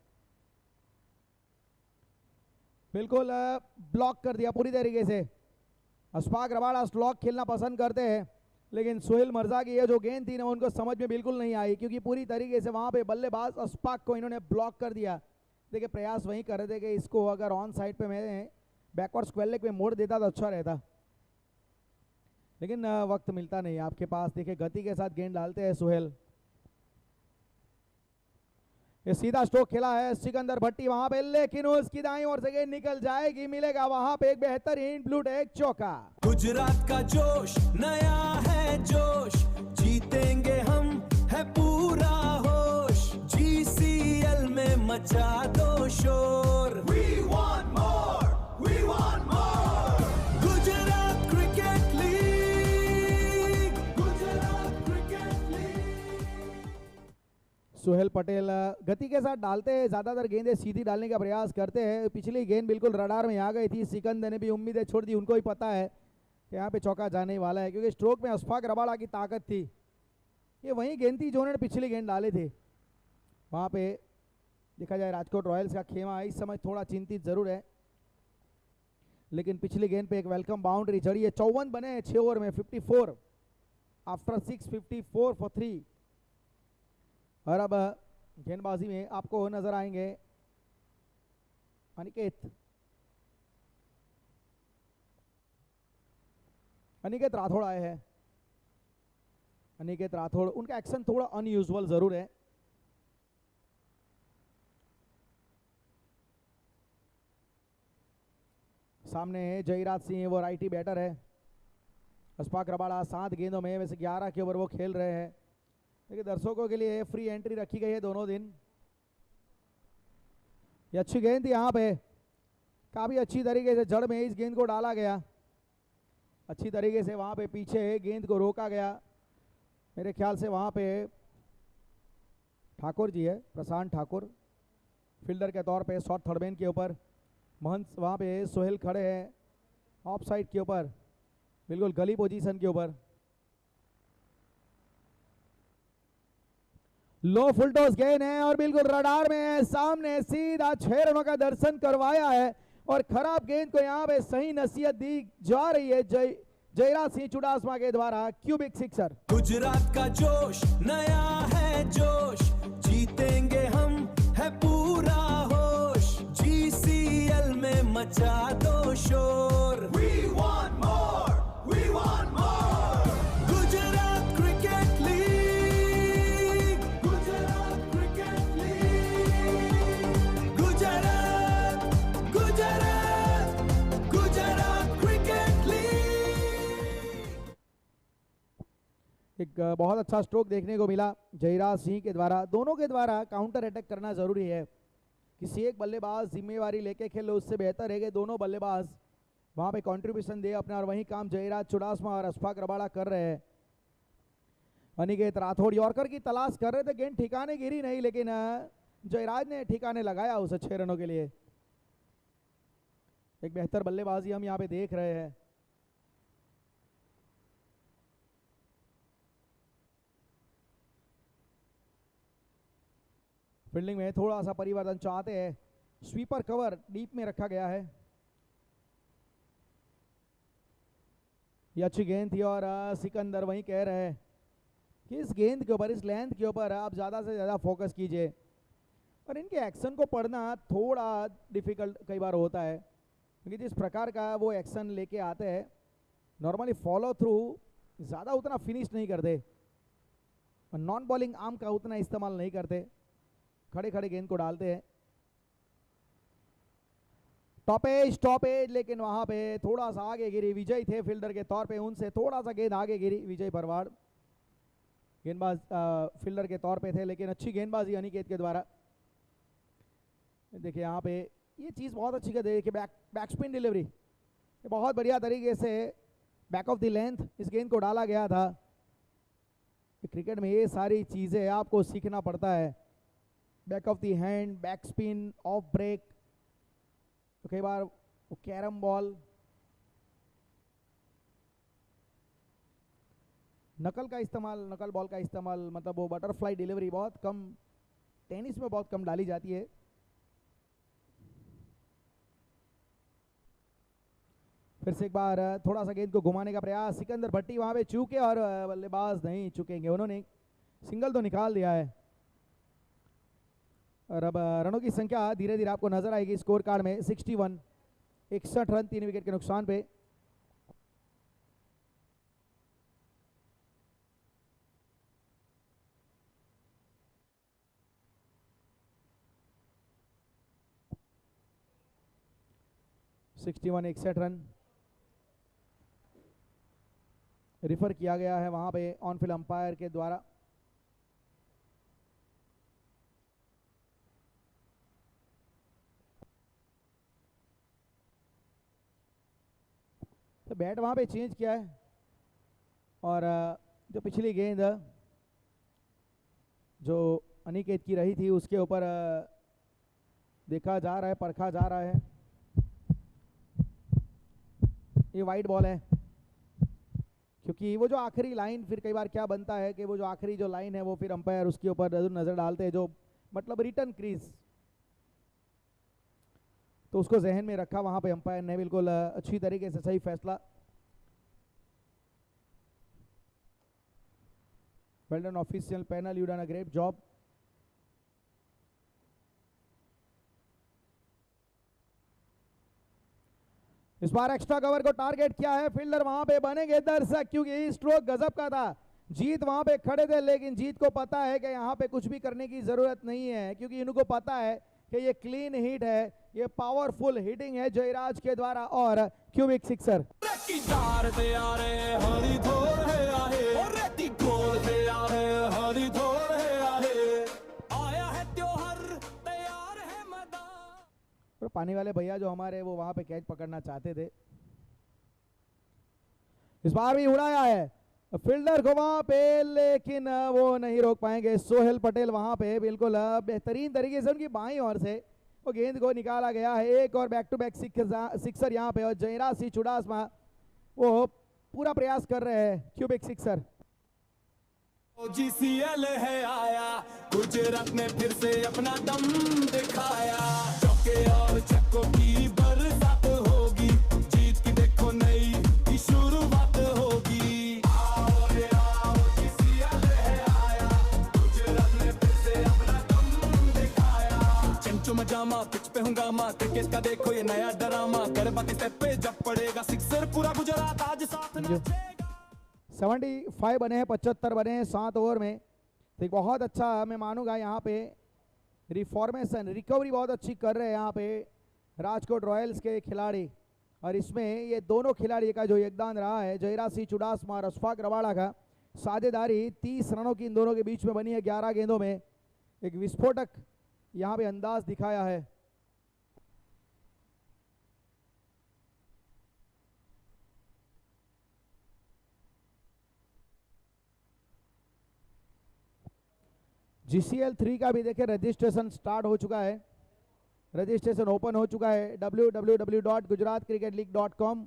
बिल्कुल ब्लॉक कर दिया पूरी तरीके से। अशफाक रबाड़ा स्लॉक खेलना पसंद करते हैं, लेकिन सोहेल मिर्जा की ये जो गेंद थी ना उनको समझ में बिल्कुल नहीं आई, क्योंकि पूरी तरीके से वहां पे बल्लेबाज अशफाक को इन्होंने ब्लॉक कर दिया। देखिए प्रयास वहीं कर रहे थे कि इसको अगर ऑन साइड पे मैं बैकवर्ड स्क्वायर लेग पे मोड़ देता तो अच्छा रहता, लेकिन वक्त मिलता नहीं आपके पास। देखिए गति के साथ गेंद डालते हैं सोहेल। ये सीधा स्ट्रोक खेला है सिकंदर भट्टी वहां पे, लेकिन उसकी दाईं ओर से गेंद निकल जाएगी, मिलेगा वहां पे एक बेहतरीन ब्लूट, एक चौका। गुजरात का जोश नया है जोश, जीतेंगे हम है पूरा होश, जीसीएल में मचा दो शोर। We want more, we want more. Gujarat cricket league, Gujarat cricket league. Sohail Patel गति के साथ डालते हैं, ज्यादातर गेंदें सीधी डालने का प्रयास करते हैं। पिछली गेंद बिल्कुल रडार में आ गई थी, सिकंदर ने भी उम्मीदें छोड़ दी, उनको ही पता है कि यहाँ पे चौका जाने वाला है, क्योंकि स्ट्रोक में अशफाक रबाड़ा की ताकत थी। ये वही गेंद थी जो उन्होंने पिछली गेंद डाले थे। वहाँ पे देखा जाए राजकोट रॉयल्स का खेमा इस समय थोड़ा चिंतित जरूर है, लेकिन पिछली गेंद पे एक वेलकम बाउंड्री चढ़ी है। 54 बने 6 ओवर में, 54 आफ्टर 6, 54 for 3। और अब गेंदबाजी में आपको नजर आएंगे अनिकेत राठौड़ आए हैं। अनिकेत राठौड़, उनका एक्शन थोड़ा अनयूजुअल जरूर है। सामने जयराज सिंह, वो राइटी बैटर है। अशफाक रबाड़ा 7 गेंदों में वैसे 11 के ओवर वो खेल रहे हैं। देखिए दर्शकों के लिए फ्री एंट्री रखी गई है दोनों दिन। ये अच्छी गेंद थी, यहाँ पे काफी अच्छी तरीके से जड़ में इस गेंद को डाला गया, अच्छी तरीके से वहां पे पीछे गेंद को रोका गया। मेरे ख्याल से वहां पे ठाकुर जी है, प्रशांत ठाकुर फील्डर के तौर पे शॉर्ट थर्ड मैन के ऊपर। महंत वहां पे सोहेल खड़े हैं ऑफ साइड के ऊपर, बिल्कुल गली पोजीशन के ऊपर। लो फुल टॉस गेंद है और बिल्कुल रडार में है, सामने सीधा 6 रनों का दर्शन करवाया है। और खराब गेंद को यहाँ पे सही नसीहत दी जा रही है जयराज सिंह चुडासमा के द्वारा, क्यूबिक सिक्सर। गुजरात का जोश नया है जोश, जीतेंगे हम है पूरा होश, जीसीएल में मचा दो शोर। We want more, we want more. Gujarat cricket league, Gujarat cricket league, Gujarat Gujarat Gujarat cricket league. एक बहुत अच्छा स्ट्रोक देखने को मिला जयराज सिंह के द्वारा। दोनों के द्वारा काउंटर अटैक करना जरूरी है, किसी एक बल्लेबाज जिम्मेवारी लेके खेले, उससे बेहतर है कि दोनों बल्लेबाज वहां पे कंट्रीब्यूशन दे अपना। और वही काम जयराज चुडासमा और अशफाक रबाड़ा कर रहे हैं। अनिकेत राठौड़ यॉर्कर की तलाश कर रहे थे, गेंद ठिकाने गिरी नहीं, लेकिन जयराज ने ठिकाने लगाया उसे 6 रनों के लिए। एक बेहतर बल्लेबाजी हम यहाँ पे देख रहे हैं। फील्डिंग में थोड़ा सा परिवर्तन चाहते हैं, स्वीपर कवर डीप में रखा गया है। ये अच्छी गेंद थी और सिकंदर वहीं कह रहे हैं कि इस गेंद के ऊपर, इस लेंथ के ऊपर आप ज़्यादा से ज़्यादा फोकस कीजिए। और इनके एक्शन को पढ़ना थोड़ा डिफिकल्ट कई बार होता है, क्योंकि जिस प्रकार का वो एक्शन लेके आते हैं नॉर्मली फॉलो थ्रू ज़्यादा उतना फिनिश नहीं करते और नॉन बॉलिंग आर्म का उतना इस्तेमाल नहीं करते, खड़े खड़े गेंद को डालते हैं। टॉपेज, लेकिन वहां पे थोड़ा सा आगे गिरी। विजय थे फील्डर के तौर पे, उनसे थोड़ा सा गेंद आगे गिरी। विजय भरवाड़ गेंदबाज फील्डर के तौर पे थे, लेकिन अच्छी गेंदबाजी अनिकेत के द्वारा। देखिए यहाँ पे ये चीज़ बहुत अच्छी कर देखिए, बैक स्पिन डिलीवरी बहुत बढ़िया तरीके से बैक ऑफ द लेंथ इस गेंद को डाला गया था। क्रिकेट में ये सारी चीज़ें आपको सीखना पड़ता है, back of the hand, back spin, off break, तो कई बार वो कैरम बॉल, नकल बॉल का इस्तेमाल, मतलब वो बटरफ्लाई डिलीवरी बहुत कम, टेनिस में बहुत कम डाली जाती है। फिर से एक बार थोड़ा सा गेंद को घुमाने का प्रयास, सिकंदर भट्टी वहां पे चूके और बल्लेबाज नहीं चुकेंगे, उन्होंने सिंगल तो निकाल दिया है। और अब रनों की संख्या धीरे धीरे आपको नजर आएगी स्कोर कार्ड में। 61, 61 रन 3 विकेट के नुकसान पे। ,61 रन रिफर किया गया है वहां पे ऑन फील्ड अंपायर के द्वारा। तो बैट वहां पे चेंज किया है और जो पिछली गेंद जो अनिकेत की रही थी उसके ऊपर देखा जा रहा है, परखा जा रहा है। ये वाइड बॉल है, क्योंकि वो जो आखिरी लाइन, फिर कई बार क्या बनता है कि वो जो आखिरी जो लाइन है वो फिर अंपायर उसके ऊपर नजर डालते हैं, जो मतलब रिटर्न क्रीज, तो उसको जहन में रखा वहां पे अंपायर ने, बिल्कुल अच्छी तरीके से सही फैसला। Well done official panel, you done a great job. इस बार एक्स्ट्रा कवर को टारगेट किया है, फील्डर वहां पे बनेंगे दर्शक, क्योंकि स्ट्रोक गजब का था। जीत वहां पे खड़े थे, लेकिन जीत को पता है कि यहाँ पे कुछ भी करने की जरूरत नहीं है, क्योंकि इनको पता है कि ये क्लीन हिट है, ये पावरफुल हिटिंग है जयराज के द्वारा और क्यूबिक सिक्सर। पानी वाले भैया जो हमारे, वो वहां पे कैच पकड़ना चाहते थे, इस बार भी उड़ाया है फील्डर को वहां पे, लेकिन वो नहीं रोक पाएंगे। सोहेल पटेल वहां पे बिल्कुल बेहतरीन तरीके से उनकी बाईं ओर से वो गेंद को निकाला गया है। एक और बैक टू बैक सिक्सर यहाँ पे, और जयराज सिंह चुडासमा वो पूरा प्रयास कर रहे हैं, क्यूबिक सिक्सर। GCL है आया, गुजरात ने फिर से अपना दम दिखाया, चौके और छक्कों की बरसात होगी, जीत की देखो नई शुरुआत होगी। आओ रे आओ, GCL है आया, गुजरात ने फिर से अपना दम दिखाया, चंचू मजामा पिच पे हंगामा, क्रिकेट का देखो ये नया ड्रामा, कर बाकी स्टेप पे जब पड़ेगा सिक्सर, पूरा गुजरात आज साथ नाचेगा। 75 बने हैं, 75 बने हैं 7 ओवर में, तो एक बहुत अच्छा मैं मानूंगा यहाँ पे रिफॉर्मेशन, रिकवरी बहुत अच्छी कर रहे हैं यहाँ पे राजकोट रॉयल्स के खिलाड़ी। और इसमें ये दोनों खिलाड़ी का जो योगदान रहा है, जयराज सिंह चुडासमा और अशफाक रबाड़ा का साझेदारी 30 रनों की इन दोनों के बीच में बनी है 11 गेंदों में। एक विस्फोटक यहाँ पे अंदाज दिखाया है। GCL 3 का भी देखिए रजिस्ट्रेशन स्टार्ट हो चुका है, रजिस्ट्रेशन ओपन हो चुका है www.gujaratcricketleague.com,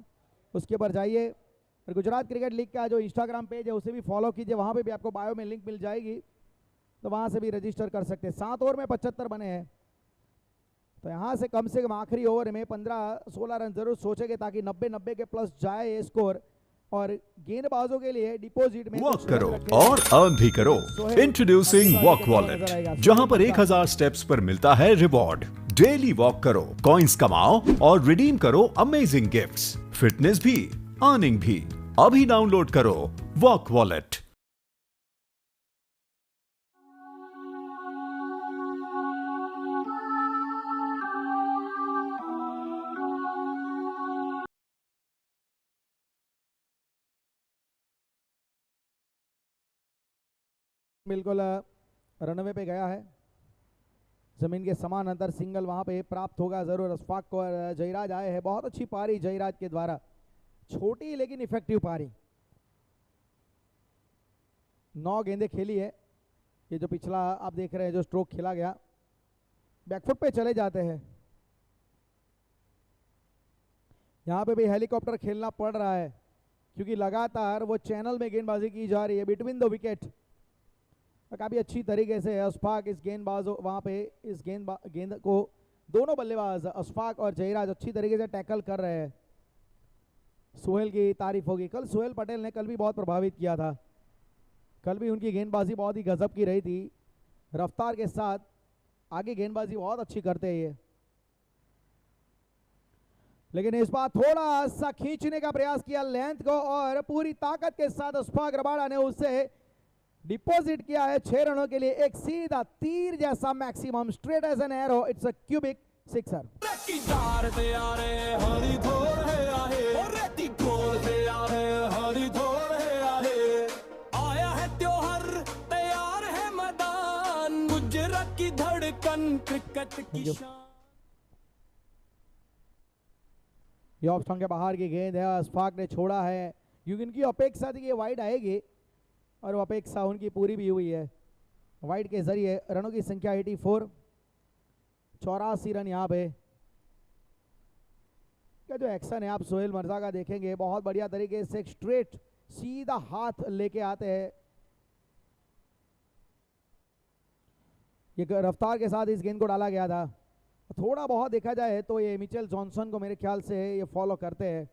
उसके ऊपर जाइए और गुजरात क्रिकेट लीग का जो इंस्टाग्राम पेज है उसे भी फॉलो कीजिए, वहाँ पे भी आपको बायो में लिंक मिल जाएगी। तो वहां से भी रजिस्टर कर सकते हैं। 7 ओवर में 75 बने हैं, तो यहां से कम आखिरी ओवर में 15-16 रन जरूर सोचेंगे ताकि 90-90 के प्लस जाए ये स्कोर। और गेंदबाजों के लिए डिपॉजिट में वॉक कुछ करो रखें। और अर्न भी करो। सोहेल इंट्रोड्यूसिंग अपनी वॉक बारी के वॉलेट, नजर आएगा। जहां पर सोहेल 1000 स्टेप्स पर मिलता है रिवॉर्ड। डेली वॉक करो, कॉइंस कमाओ और रिडीम करो अमेजिंग गिफ्ट्स। फिटनेस भी, अर्निंग भी। अभी डाउनलोड करो वॉक वॉलेट। बिल्कुल रनवे पे गया है, जमीन के समान अंतर सिंगल वहां पे प्राप्त होगा जरूर अशफाक को। और जयराज आए हैं, बहुत अच्छी पारी जयराज के द्वारा, छोटी लेकिन इफेक्टिव पारी। 9 गेंदें खेली है। ये जो पिछला आप देख रहे हैं जो स्ट्रोक खेला गया, बैकफुट पे चले जाते हैं। यहाँ पे भी हेलीकॉप्टर खेलना पड़ रहा है क्योंकि लगातार वो चैनल में गेंदबाजी की जा रही है बिटवीन द विकेट। काफी अच्छी तरीके से अशफाक इस गेंदबाज वहां पे इस गेंद को दोनों बल्लेबाज अशफाक और जयराज अच्छी तरीके से टैकल कर रहे हैं। सोहेल की तारीफ होगी। कल सोहेल पटेल ने कल भी बहुत प्रभावित किया था, कल भी उनकी गेंदबाजी बहुत ही गजब की रही थी। रफ्तार के साथ आगे गेंदबाजी बहुत अच्छी करते हैं ये, लेकिन इस बार थोड़ा सा खींचने का प्रयास किया लेंथ को और पूरी ताकत के साथ अशफाक रबाड़ा ने उसे डिपॉजिट किया है 6 रनों के लिए। एक सीधा तीर जैसा maximum straight as an arrow, it's a cubic sixer. आया है त्योहार, तैयार है मैदान, गुजरात की धड़कन, क्रिकेट की शान। ये ऑफ स्टंप के बाहर की गेंद है, अशफाक ने छोड़ा है क्योंकि इनकी अपेक्षा थी कि वाइड आएगी और वो अपेक्षा उनकी पूरी भी हुई है। वाइड के जरिए रनों की संख्या 84, 84 रन यहाँ पे। क्या जो एक्शन है आप सोहेल मिर्जा का देखेंगे, बहुत बढ़िया तरीके से एक स्ट्रेट सीधा हाथ लेके आते हैं। ये रफ्तार के साथ इस गेंद को डाला गया था। थोड़ा बहुत देखा जाए तो ये मिचेल जॉनसन को मेरे ख्याल से ये फॉलो करते हैं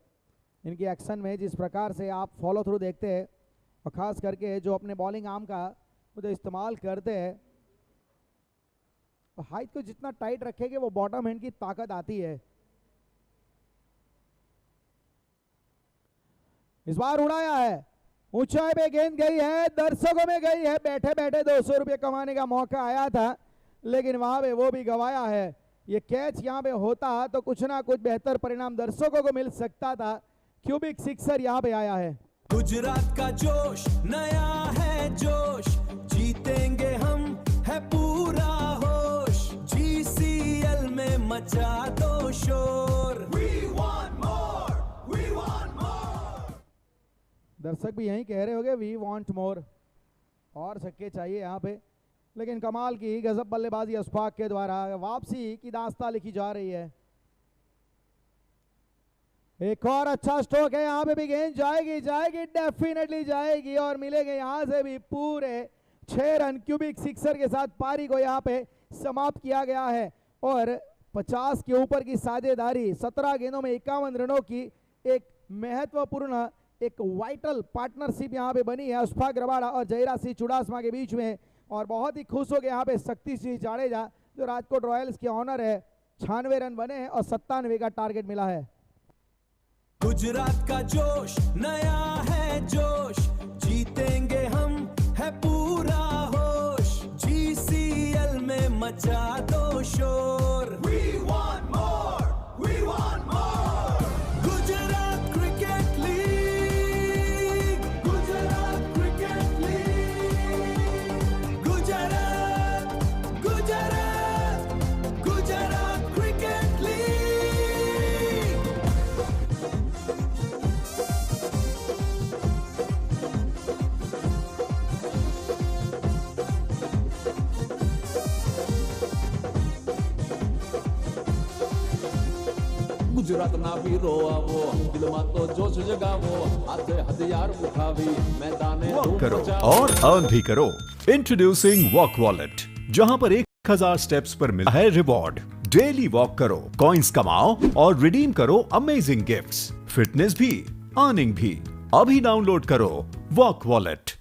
इनकी एक्शन में, जिस प्रकार से आप फॉलो थ्रू देखते हैं और ख़ास करके जो अपने बॉलिंग आर्म का जो इस्तेमाल करते हैं, हाइट को जितना टाइट रखेंगे वो बॉटम हैंड की ताकत आती है। इस बार उड़ाया है, ऊंचाई पे गेंद गई है, दर्शकों में गई है। बैठे बैठे 200 रुपये कमाने का मौका आया था लेकिन वहां पे वो भी गवाया है। ये कैच यहाँ पे होता तो कुछ ना कुछ बेहतर परिणाम दर्शकों को मिल सकता था। क्यूबिक सिक्सर यहाँ पे आया है। गुजरात का जोश नया है जोश, जीतेंगे हम, है पूरा होश, GCL में मचा दो शोर। We want more, we want more। दर्शक भी यही कह रहे होंगे वी वांट मोर, और छक्के चाहिए यहाँ पे। लेकिन कमाल की गजब बल्लेबाजी अशफाक के द्वारा वापसी की दास्तां लिखी जा रही है। एक और अच्छा स्ट्रोक है, यहाँ पे भी गेंद जाएगी जाएगी डेफिनेटली जाएगी और मिलेंगे यहाँ से भी पूरे 6 रन। क्यूबिक सिक्सर के साथ पारी को यहाँ पे समाप्त किया गया है और 50 के ऊपर की साझेदारी, 17 गेंदों में 51 रनों की एक महत्वपूर्ण एक वाइटल पार्टनरशिप यहाँ पे बनी है अशफाक रबाड़ा और जयराज सिंह चुड़ासमा के बीच में। और बहुत ही खुश हो गए यहाँ पे शक्ति सिंह जाडेजा जो राजकोट रॉयल्स के ऑनर है। 96 रन बने हैं और 97 का टारगेट मिला है। गुजरात का जोश नया है जोश, जीतेंगे हम, है पूरा होश, GCL में मचा दो शोर। We want more, we want more। Gujarat cricket league, Gujarat cricket league, Gujarat Gujarat Gujarat cricket league. ગુજરાતના વીરો આવો દિલમાં તો જોશ જગાવો આજે હથિયાર ઉઠાવી मैदाने वॉक करो और अर्न भी करो। इंट्रोड्यूसिंग वॉक वॉलेट, जहां पर 1000 स्टेप्स पर मिलता है रिवॉर्ड। डेली वॉक करो, कॉइन्स कमाओ और रिडीम करो अमेजिंग गिफ्ट्स। फिटनेस भी, अर्निंग भी। अभी डाउनलोड करो वॉक वॉलेट।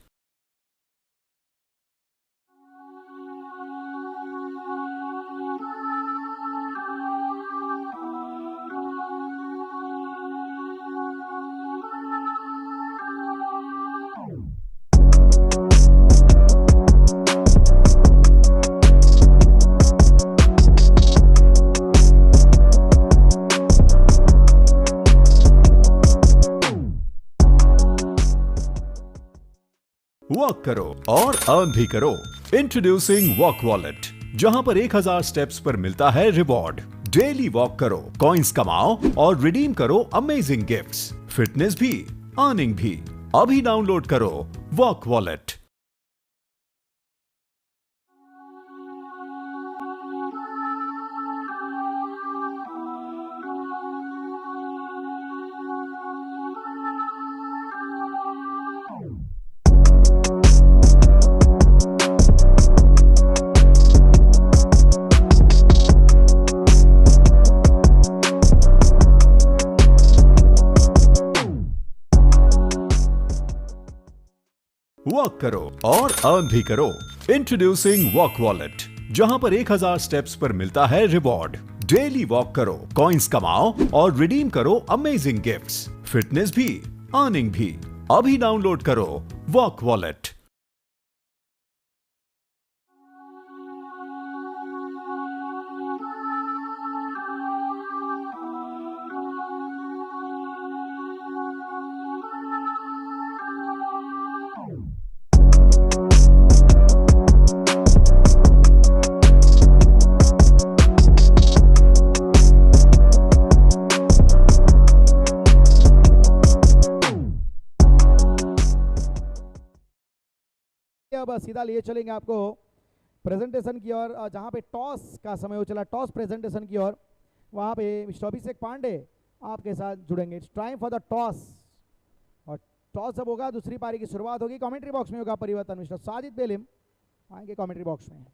वॉक करो और अर्न भी करो। इंट्रोड्यूसिंग वॉक वॉलेट, जहां पर 1000 स्टेप्स पर मिलता है रिवॉर्ड। डेली वॉक करो, कॉइन्स कमाओ और रिडीम करो अमेजिंग गिफ्ट्स। फिटनेस भी, अर्निंग भी। अभी डाउनलोड करो वॉक वॉलेट। वॉक करो और अर्न भी करो। इंट्रोड्यूसिंग वॉक वॉलेट, जहां पर 1000 स्टेप्स पर मिलता है रिवॉर्ड। डेली वॉक करो, कॉइन्स कमाओ और रिडीम करो अमेजिंग गिफ्ट्स। फिटनेस भी, अर्निंग भी। अभी डाउनलोड करो वॉक वॉलेट। अब सीधा लिए चलेंगे आपको प्रेजेंटेशन की ओर, जहां पे टॉस का समय हो चला, टॉस प्रेजेंटेशन की ओर। वहां पे मिस्टर अभिषेक पांडे आपके साथ जुड़ेंगे। It's time for the toss. और टॉस जब होगा दूसरी पारी की शुरुआत होगी। कमेंट्री बॉक्स में होगा परिवर्तन। मिस्टर साजिद बेलिम आएंगे कमेंट्री बॉक्स में।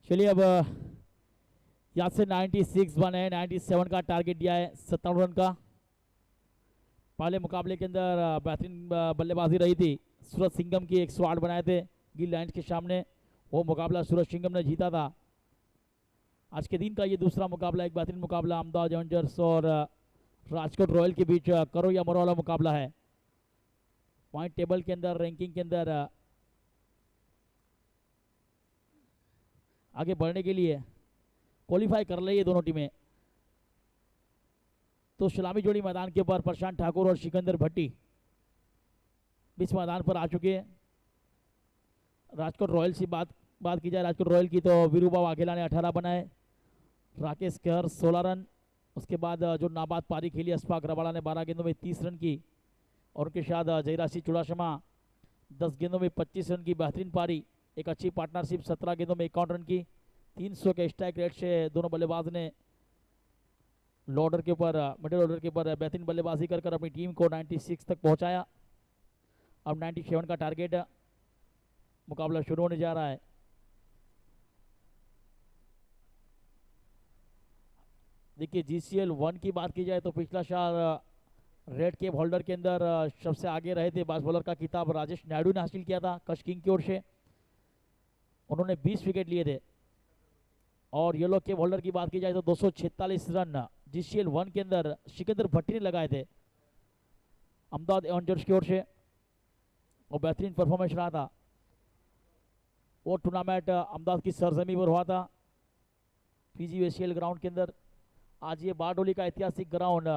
चलिए अब यहाँ से 96 बने हैं, 97 का टारगेट दिया है, 57 रन का। पहले मुकाबले के अंदर बेहतरीन बल्लेबाजी रही थी। सूरज सिंघम की 108 बनाए थे गिल लाइन्स के सामने। वो मुकाबला सूरज सिंघम ने जीता था। आज के दिन का ये दूसरा मुकाबला, एक बेहतरीन मुकाबला अहमदाबाद एवेंजर्स और राजकोट रॉयल के बीच करो या मरो वाला मुकाबला है। पॉइंट टेबल के अंदर, रैंकिंग के अंदर आगे बढ़ने के लिए क्वालिफाई कर रही है दोनों टीमें। तो सलामी जोड़ी मैदान के ऊपर प्रशांत ठाकुर और सिकंदर भट्टी बीच मैदान पर आ चुके हैं। राजकोट रॉयल से बात की जाए, राजकोट रॉयल की, तो वीरूबा वाघेला ने 18 बनाए, राकेश कहर 16 रन। उसके बाद जो नाबाद पारी खेली अशफाक रबाड़ा ने 12 गेंदों में 30 रन की। और उनके साथ जयराज सिंह चुड़ासमा 10 गेंदों में 25 रन की बेहतरीन पारी, एक अच्छी पार्टनरशिप 17 गेंदों में 51 रन की, 300 के स्ट्राइक रेट से दोनों बल्लेबाज ने ऑर्डर के ऊपर मिडिल ऑर्डर के ऊपर बेहतरीन बल्लेबाजी कर अपनी टीम को 96 तक पहुंचाया। अब 97 का टारगेट, मुकाबला शुरू होने जा रहा है। देखिए GCL 1 की बात की जाए तो पिछला साल रेड कैप होल्डर के अंदर सबसे आगे रहे थे। फास्ट बॉलर का खिताब राजेश नायडू ने हासिल किया था कच्छ किंग की ओर से, उन्होंने 20 विकेट लिए थे। और येलो कैप होल्डर की बात की जाए तो 246 रन GCL 1 के अंदर सिकंदर भट्टी ने लगाए थे अहमदाबाद एवेंजर्स की ओर से, और बेहतरीन परफॉर्मेंस रहा था। वो टूर्नामेंट अहमदाबाद की सरजमी पर हुआ था PGVCL ग्राउंड के अंदर। आज ये बारडोली का ऐतिहासिक ग्राउंड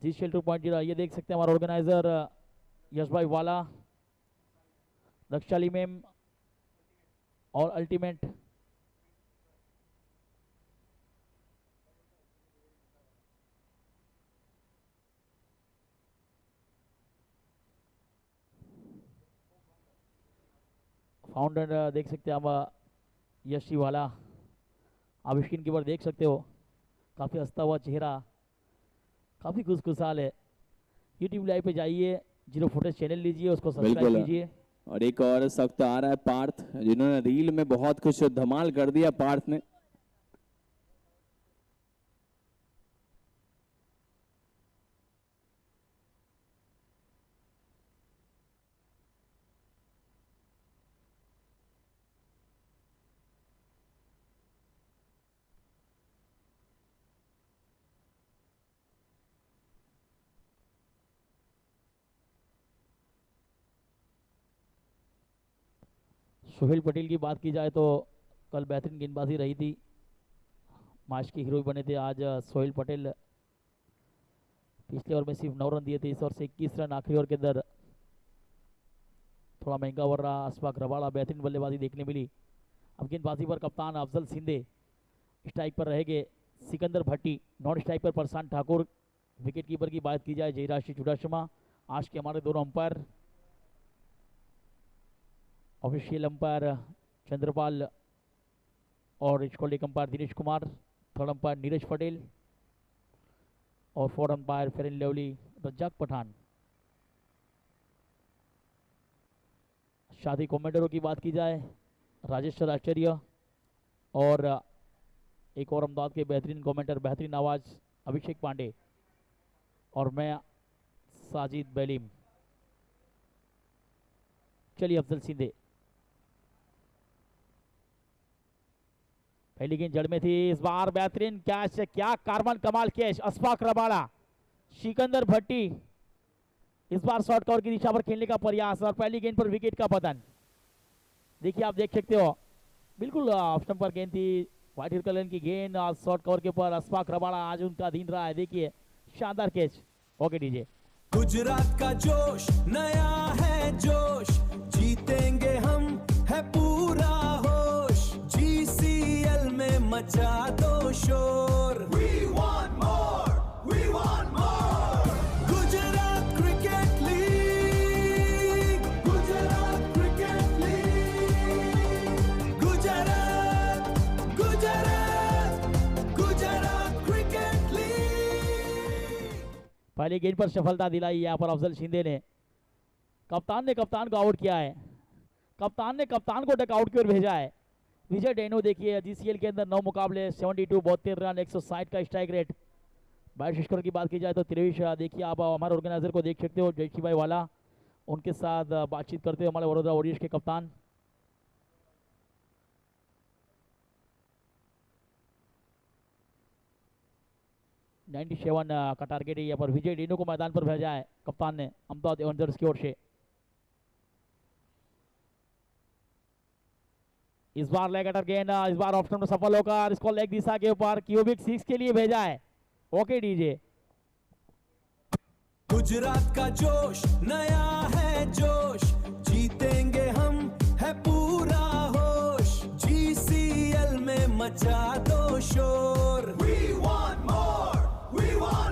GCL 2.0, ये देख सकते हैं हमारा ऑर्गेनाइजर यश भाई वाला, दक्षाली मैम और अल्टीमेट। फाउंडर देख सकते हैं हम यशी वाला, आप स्क्रीन के ऊपर देख सकते हो, काफ़ी हंसता हुआ चेहरा, काफ़ी खुशखुशाल है। यूट्यूब लाइव पे जाइए, जीरो फुटेज चैनल लीजिए, उसको सब्सक्राइब कीजिए। और एक और सख्त आ रहा है पार्थ, जिन्होंने रील में बहुत कुछ धमाल कर दिया पार्थ ने। सोहेल पटेल की बात की जाए तो कल बेहतरीन गेंदबाजी रही थी, मैच के हीरो बने थे आज सोहेल पटेल। पिछले ओवर में सिर्फ 9 रन दिए थे, इस ओवर से 21 रन आखिरी ओवर के अंदर। थोड़ा महंगा ओवर रहा, अशफाक रबाड़ा बेहतरीन बल्लेबाजी देखने मिली। अब गेंदबाजी पर कप्तान अफजल सिंधे, स्ट्राइक पर रहेंगे सिकंदर भट्टी, नॉन स्ट्राइक पर प्रशांत ठाकुर। विकेट कीपर की बात की जाए जयराज सिंह चुड़ासमा। आज के हमारे दोनों अंपायर, ऑफिशियल अंपायर चंद्रपाल और स्कॉलिक umpire Dinesh Kumar, third umpire Neeraj Patel और fourth umpire fair and lovely Razzak Pathan. शादी कमेंटरों की बात की जाए राजेश्वर आचार्य और एक और अहमदाबाद के बेहतरीन कमेंटर, बेहतरीन आवाज़ अभिषेक पांडे, और मैं साजिद बेलीम। चलिए अफजल सिंधे, पहली गेंद जड़ में थी, इस बार बेहतरीन कैच, क्या कार्बन कमाल कैच, अशफाक रबाड़ा, सिकंदर भट्टी इस बार शॉर्ट कवर की दिशा पर खेलने का प्रयास और पहली गेंद पर विकेट का पतन। देखिए आप देख सकते हो, बिल्कुल ऑफ स्टंप पर गेंद थी, व्हाइट कलर की गेंद और शॉर्ट कवर के ऊपर अशफाक रबाड़ा आज उनका दिन रहा है। देखिए शानदार कैच। Okay DJ. गुजरात का जोश नया है जोश, जीतेंगे हम है पूरा होश, GCL में मचा दो शोर। We want more, we want more. Gujarat cricket league, Gujarat cricket league, Gujarat Gujarat Gujarat cricket league. पहली गेंद पर सफलता दिलाई यहाँ पर अफजल शिंदे ने। कप्तान ने कप्तान को आउट किया है, कप्तान ने कप्तान को डकआउट की ओर भेजा है। विजय डेनो देखिए GCL के अंदर 9 मुकाबले 72 72 रन 160 का स्ट्राइक रेट। 22 स्कोर की बात की जाए तो 23। देखिए आप हमारे ऑर्गेनाइजर को देख सकते हो जयशी भाई वाला, उनके साथ बातचीत करते हुए हमारे वडोदरा वॉरियर्स के कप्तान। नाइन्टी 97 का टारगेट है यहाँ पर। विजय डेनो को मैदान पर भेजा है कप्तान ने अहमदाबाद एवेंजर्स की ओर से। इस बार लेग अटर गेंद, इस बार ऑप्शन में सफल होकर इसको लेग दिशा के ऊपर क्यूबिक 6 के लिए भेजा है। Okay DJ. गुजरात का जोश नया है जोश, जीतेंगे हम है पूरा होश, GCL में मचा दो शोर। We want more, we want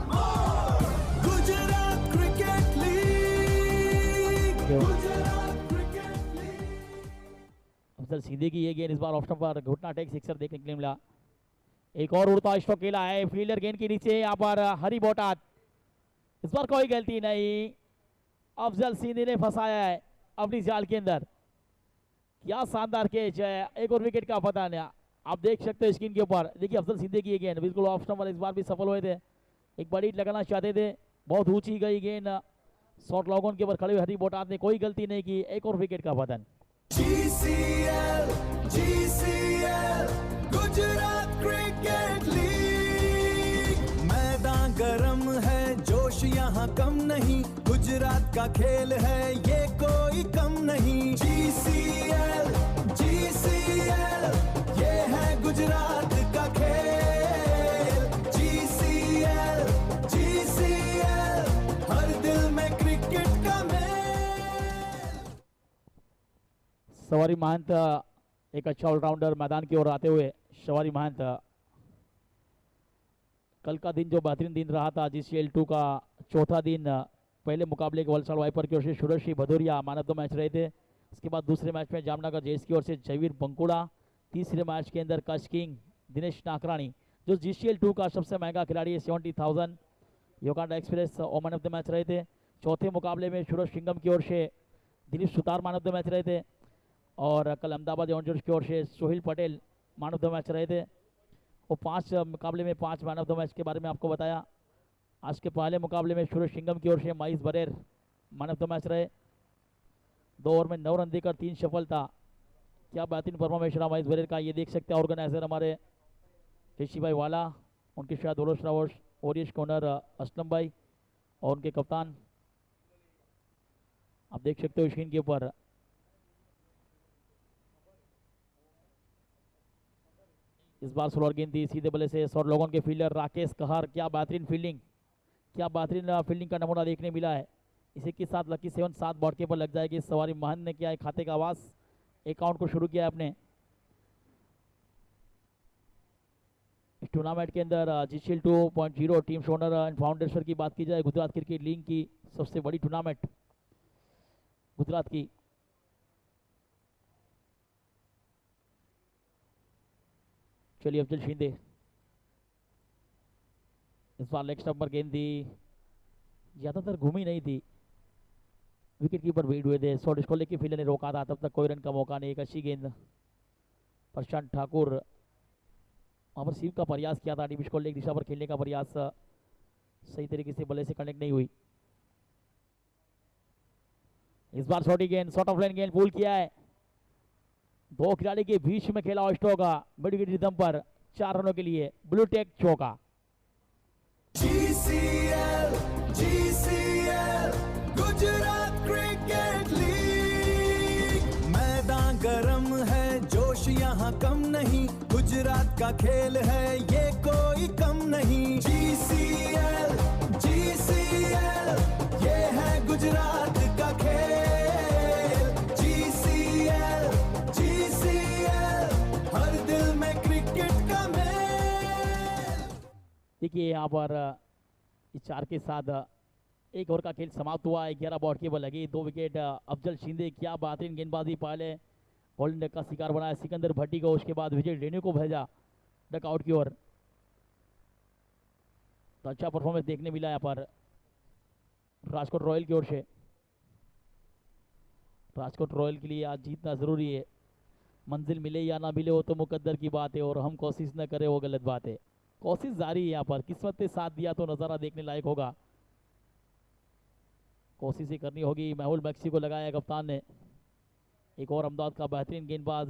Afzal सीधे की ये गेंद इस बार ऑप्शन पर घुटना टेक सिक्सर देखने के लिए मिला। एक और उड़ता स्ट्रोक खेला है फील्डर गेंद के नीचे, यहाँ पर हरी बोटात, इस बार कोई गलती नहीं, अफजल सीधे ने फंसाया है अपनी जाल के अंदर। क्या शानदार कैच है, एक और विकेट का पता नहीं। आप देख सकते हो स्क्रीन के ऊपर, देखिए अफजल सीधे की ये गेंद बिल्कुल ऑफ स्टंप पर इस बार भी सफल हुए थे, एक बड़ी हिट लगाना चाहते थे, बहुत ऊंची गई गेंद, शॉर्ट लॉग ऑन के ऊपर खड़े हुए हरी बोटात ने कोई गलती नहीं की, एक और विकेट का पतन। GCL गुजरात क्रिकेट लीग, मैदान गरम है, जोश यहाँ कम नहीं, गुजरात का खेल है ये कोई कम नहीं। GCL ये है गुजरात का खेल। GCL हर दिल में क्रिकेट का मेल। सवारी महंत एक अच्छा ऑलराउंडर मैदान की ओर आते हुए, सवारी महंत कल का दिन जो बेहतरीन दिन रहा था GCL 2 का चौथा दिन, पहले मुकाबले के वलसाड़ वाइपर की ओर से Suraj Singh Bhadauria man of the match रहे थे, उसके बाद दूसरे मैच में जामनगर जेएस की ओर से जयवीर बंकुड़ा, तीसरे मैच के अंदर कच किंग दिनेश नाकरानी जो GCL 2 का सबसे महंगा खिलाड़ी है 70,000 योगांडा एक्सप्रेस और मैन ऑफ द मैच रहे थे। चौथे मुकाबले में सूरज सिंगम की ओर से Dilip Sutar man of the match रहे थे, और कल अहमदाबाद एवेंजर्स की ओर से Sohil Patel man of the match रहे थे। और 5 मुकाबले में 5 मैन ऑफ द मैच के बारे में आपको बताया। आज के पहले मुकाबले में सूरज सिंगम की ओर से Mahesh Barer man of the match रहे, 2 ओवर में 9 रन देकर 3 सफलता, क्या बेहतरीन परफॉर्मेंस रहा महेश बरेर का, ये देख सकते हैं ऑर्गेनाइजर हमारे ऋषि भाई वाला, उनके शायद ओरस रावस, ओरियस कॉर्नर असलम भाई और उनके कप्तान, आप देख सकते हो स्क्रीन के ऊपर। इस बार स्लोअर गेंद थी सीधे बल्ले से, शॉर्ट लोगों के फील्डर राकेश कहर, क्या बेहतरीन फील्डिंग, क्या बेहतरीन फील्डिंग का नमूना देखने मिला है। इसी के साथ लकी 7 7 बॉट के पर लग जाएगी। सवारी महंत ने किया है खाते का आवाज, अकाउंट को शुरू किया है अपने। इस टूर्नामेंट के अंदर GCL 2.0 team owner and foundation की बात की जाए, गुजरात क्रिकेट लीग की सबसे बड़ी टूर्नामेंट गुजरात की। चलिए अफजल शिंदे, इस बार लेग स्टंप पर गेंद दी, ज्यादातर घूमी नहीं थी, विकेट कीपर वेट हुए थे, शॉर्ट स्कोर लेके फील्डर ने रोका था, तब तक कोई रन का मौका नहीं। एक अच्छी गेंद, प्रशांत ठाकुर वहाँ पर सीव का प्रयास किया था, डीप स्कोर लेग दिशा पर खेलने का प्रयास सही तरीके से बल्ले से कनेक्ट नहीं हुई। इस बार छोटी गेंद, शॉर्ट ऑफ लाइन गेंद पुल किया है, 2 खिलाड़ी के बीच में खेला स्ट्रोक का मिड विकेट रिदम पर 4 रनों के लिए ब्लू टेक चौका। GCL गुजरात क्रिकेट लीग, मैदान गरम है, जोश यहाँ कम नहीं, गुजरात का खेल है ये कोई कम नहीं। GCL ये है गुजरात का खेल। GCL हर दिल में क्रिकेट का मेल। देखिए यहाँ पर इस 4 के साथ एक ओवर का खेल समाप्त हुआ है, 11 बॉट के बल लगी, 2 विकेट अफजल शिंदे, क्या बेहतरीन गेंदबाजी, पहले गोल्डन डक का शिकार बनाया सिकंदर भट्टी को, उसके बाद विजय रेणु को भेजा डकआउट की ओर, तो अच्छा परफॉर्मेंस देखने मिला यहाँ पर राजकोट रॉयल की ओर से। राजकोट रॉयल के लिए आज जीतना जरूरी है, मंजिल मिले या ना मिले वो तो मुकद्दर की बात है, और हम कोशिश न करें वो गलत बात है। कोशिश जारी है यहाँ पर, किस्मत ने साथ दिया तो नज़ारा देखने लायक होगा, कोशिश ही करनी होगी। मेहुल मैक्सी को लगाया कप्तान ने, एक और अहमदाबाद का बेहतरीन गेंदबाज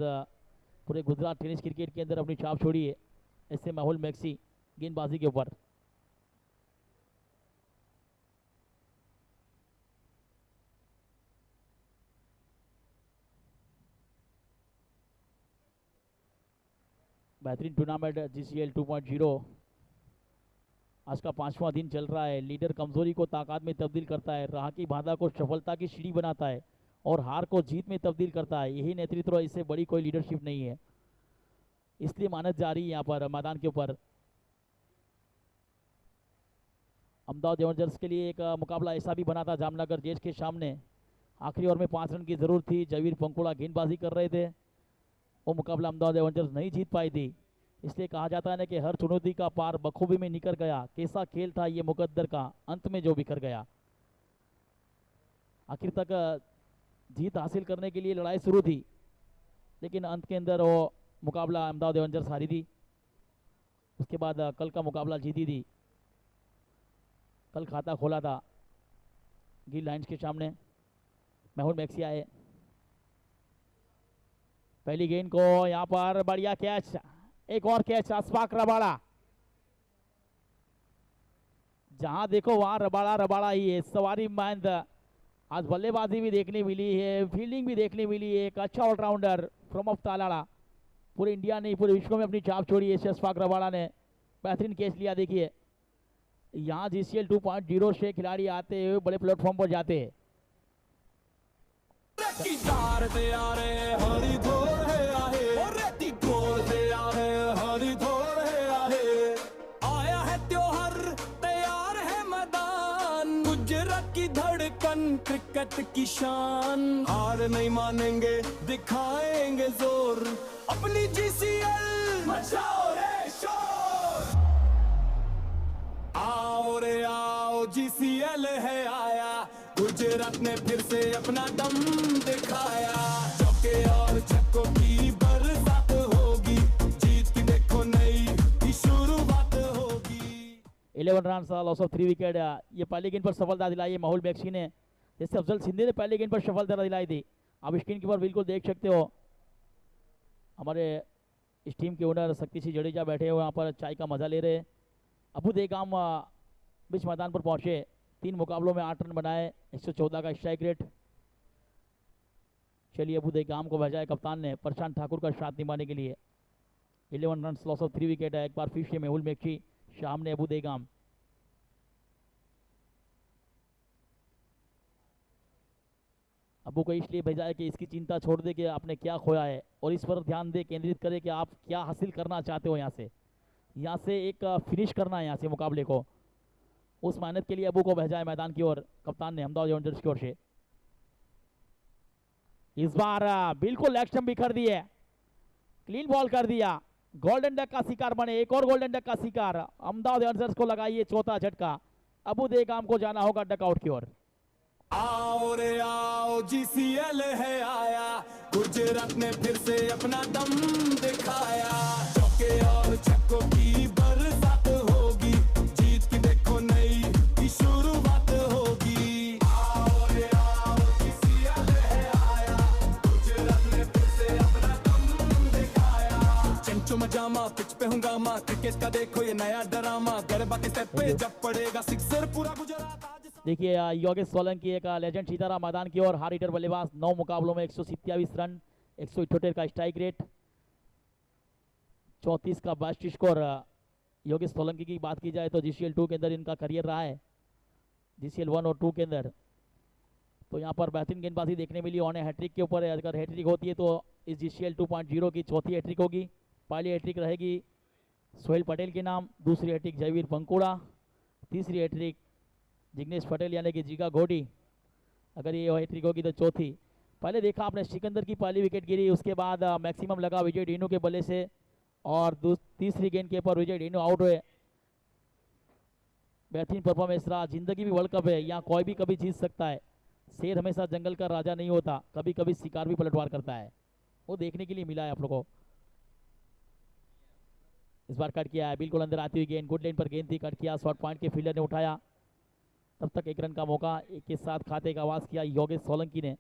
पूरे गुजरात टेनिस क्रिकेट के अंदर अपनी छाप छोड़ी है, ऐसे मेहुल मैक्सी गेंदबाजी के ऊपर। बेहतरीन टूर्नामेंट GCL 2.0 आज का 5वां दिन चल रहा है। लीडर कमजोरी को ताकत में तब्दील करता है, राह की बाधा को सफलता की सीढ़ी बनाता है और हार को जीत में तब्दील करता है। यही नेतृत्व, इससे बड़ी कोई लीडरशिप नहीं है, इसलिए मानत जा रही है यहाँ पर मैदान के ऊपर। अहमदाबाद एवेंजर्स के लिए एक मुकाबला ऐसा भी बना था जामनगर जेएस के सामने, आखिरी ओवर में 5 रन की जरूरत थी, जयवीर पंकुड़ा गेंदबाजी कर रहे थे, वो मुकाबला अहमदाबाद एवेंजर्स नहीं जीत पाई थी। इसलिए कहा जाता है ना कि हर चुनौती का पार बखूबी में निकल गया। कैसा खेल था ये मुकद्दर का, अंत में जो बिखर गया। आखिर तक जीत हासिल करने के लिए लड़ाई शुरू थी, लेकिन अंत के अंदर वो मुकाबला अहमदाबाद एवेंजर्स हारी थी। उसके बाद कल का मुकाबला जीती थी। कल खाता खोला था गिल लाइन्स के सामने। मेहुल मैक्सी आए, पहली गेंद को यहाँ पर बढ़िया कैच, एक और कैच अशफाक रबाड़ा। जहां देखो वहां रबाड़ा रबाड़ा ही है। सवारी महंद आज बल्लेबाजी भी देखने मिली है, फील्डिंग भी देखने मिली है। एक अच्छा ऑलराउंडर फ्रॉम ऑफ तालाड़ा, पूरे इंडिया नहीं पूरे विश्व में अपनी छाप छोड़ी है। अशफाक रबाड़ा ने बेहतरीन कैच लिया। देखिए यहाँ GCL 2.0 से खिलाड़ी आते हुए बड़े प्लेटफॉर्म पर जाते हैं। आया है त्योहार, तैयार है मैदान, गुजरात की धड़कन, क्रिकेट की शान। हार नहीं मानेंगे, दिखाएंगे जोर, अपनी GCL मचाओ रे शोर। आओ रे आओ, GCL है आया, गुजरात ने फिर से अपना दम दिखाया। चौके और छक्कों की बरसात होगी, जीत की देखो नई शुरुआत होगी। 11 रन लॉस ऑफ 3 विकेट। ये पहली गेंद पर सफलता दिलाई है मेहुल मैक्सी ने, जैसे अफजल सिंधी ने पहली गेंद पर सफलता दिलाई थी। आप स्क्रीन के ऊपर बिल्कुल देख सकते हो, हमारे इस टीम के ओनर शक्ति सिंह जडेजा बैठे हुए वहाँ पर चाय का मजा ले रहे। अबू देगाम बीच मैदान पर पहुंचे, 3 मुकाबलों में 8 रन बनाए, 114 का स्ट्राइक रेट। चलिए अबू देगाम को भेजा है कप्तान ने प्रशांत ठाकुर का साथ निभाने के लिए। 11 रन लॉस ऑफ 3 विकेट है। एक बार फिर से मेहुल मैक्सी, सामने अबू देगाम। अबू को इसलिए भेजा है कि इसकी चिंता छोड़ दे कि आपने क्या खोया है और इस पर ध्यान दे, केंद्रित करे कि आप क्या हासिल करना चाहते हो। यहाँ से एक फिनिश करना है यहाँ से मुकाबले को। उस मेहनत के लिए अबू को भेजा है मैदान की ओर कप्तान ने अहमदाबाद एवेंजर्स की ओर से। इस बार बिल्कुल लेग स्टंप बिखर दिए, क्लीन बॉल कर दिया। गोल्डन डक का शिकार बने, एक और गोल्डन डक का शिकार। अहमदाबाद एवेंजर्स को लगाइए चौथा झटका। अबू देगाम को जाना होगा डकआउट की ओर। आओ रे आओ, GCL है आया, गुजरात ने फिर से अपना दम दिखाया। चौके और छक्कों की बरसात होगी, जीत की देखो नई शुरुआत होगी। आओ रे आओ, GCL है आया, गुजरात ने फिर से अपना दम दिखाया। चंचो मजामा, पिच पे हंगामा, क्रिकेट का देखो ये नया ड्रामा। गरबा के स्टेप पे जब पड़ेगा सिक्सर, पूरा गुजरात आज। देखिए योगेश सोलंकी एक लेजेंड सीतारा मैदान की ओर। हार्ड हिटर बल्लेबाज, 9 मुकाबलों में 127 रन, 178 का स्ट्राइक रेट, 34 का बेस्ट स्कोर। योगेश सोलंकी की बात की जाए तो GCL 2 के अंदर इनका करियर रहा है, GCL 1 और 2 के अंदर। तो यहाँ पर बेहतरीन गेंदबाजी देखने मिली। ऑन हैट्रिक के ऊपर है, अगर हैट्रिक होती है तो इस GCL 2.0 की चौथी हैट्रिक होगी। पहली हैट्रिक रहेगी सोहेल पटेल के नाम, दूसरी हैट्रिक जयवीर पंकुड़ा, तीसरी हैट्रिक जिग्नेश पटेल यानी कि जीगा घोड़ी। अगर ये हैट्रिक होगी तो चौथी। पहले देखा आपने सिकंदर की पहली विकेट गिरी, उसके बाद मैक्सिमम लगा विजय डेनू के बल्ले से और तीसरी गेंद के ऊपर विजय डेनू आउट हुए। बेहतरीन परफॉर्मेंस रहा। जिंदगी भी वर्ल्ड कप है, यहाँ कोई भी कभी जीत सकता है। शेर हमेशा जंगल का राजा नहीं होता, कभी कभी शिकार भी पलटवार करता है। वो देखने के लिए मिला है आप लोगों को। इस बार कट किया है, बिल्कुल अंदर आती हुई गेंद, गुड लाइन पर गेंद थी, कट किया, शॉर्ट पॉइंट के फील्डर ने उठाया। तब तक 1 रन का मौका एक के साथ खाते का आवाज किया योगेश सोलंकी ने।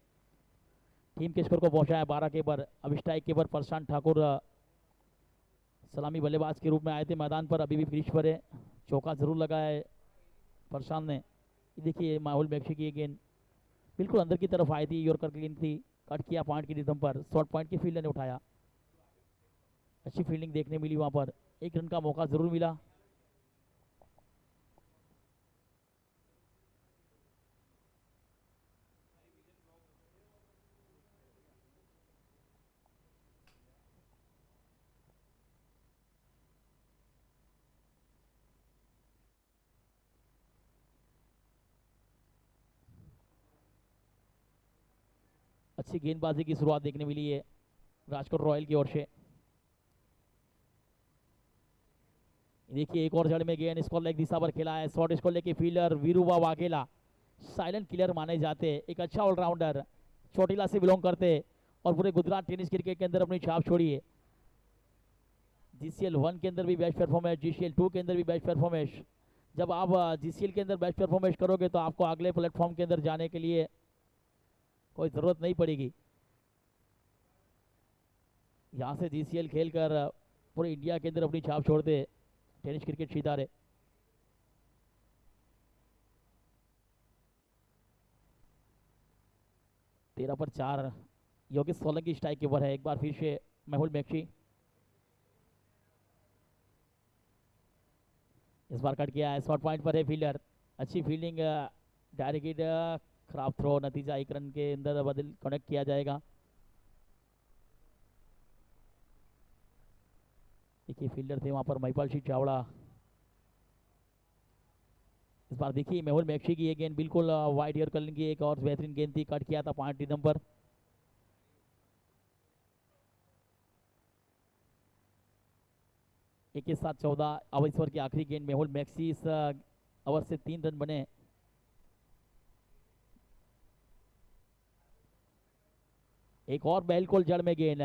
टीम के स्कोर को पहुंचाया 12 के पर। अब स्ट्राइक के पर प्रशांत ठाकुर सलामी बल्लेबाज के रूप में आए थे मैदान पर, अभी भी क्रीज पर है। चौका जरूर लगा है प्रशांत ने। देखिए मेहुल मैक्सी की गेंद बिल्कुल अंदर की तरफ आई थी, यॉर्कर गेंद थी, कट किया पॉइंट की रिदम पर, शॉर्ट पॉइंट के फील्डर ने उठाया। अच्छी फील्डिंग देखने मिली वहां पर, 1 रन का मौका जरूर मिला। अच्छी गेंदबाजी की शुरुआत देखने मिली है। राजकोट रॉयल की ओर से। देखिए एक और जड़ में गेंद इसको लेग दिशा पर खेला है, शॉट इसको लेके फील्डर वीरूबा वाघेला साइलेंट किलर माने जाते, एक अच्छा ऑलराउंडर, चोटिला से बिलोंग करते और पूरे गुजरात टेनिस क्रिकेट के अंदर अपनी छाप छोड़ी है। GCL 1 के अंदर भी बेस्ट परफॉर्मेंस, GCL 2 के अंदर भी बेस्ट परफॉर्मेंस। जब आप GCL के अंदर बेस्ट परफॉर्मेंस करोगे तो आपको अगले प्लेटफॉर्म के अंदर जाने के लिए कोई ज़रूरत नहीं पड़ेगी। यहाँ से GCL खेलकर पूरे इंडिया के अंदर अपनी छाप छोड़ते टेनिस क्रिकेट सितारे। तेरह पर 4 योगेश सोलंकी स्ट्राइक के ऊपर है। एक बार फिर से मेहुल मैक्सी, इस बार कट किया है, शॉर्ट पॉइंट पर है फील्डर, अच्छी फील्डिंग, डायरेक्ट हिट, खराब थ्रो, नतीजा 1 रन के अंदर बदल कनेक्ट किया जाएगा। देखिए फील्डर थे वहां पर महिपाल सिंह चावड़ा। इस बार देखिए मेहुल मैक्सी की ये गेंद बिल्कुल वाइड एयर करने की एक और बेहतरीन गेंद थी, कट किया था 5 रिदम पर। एक के साथ 14 ओवर की आखिरी गेंद मेहुल मैक्सी, इस ओवर से 3 रन बने। एक और बिल्कुल जड़ में गेंद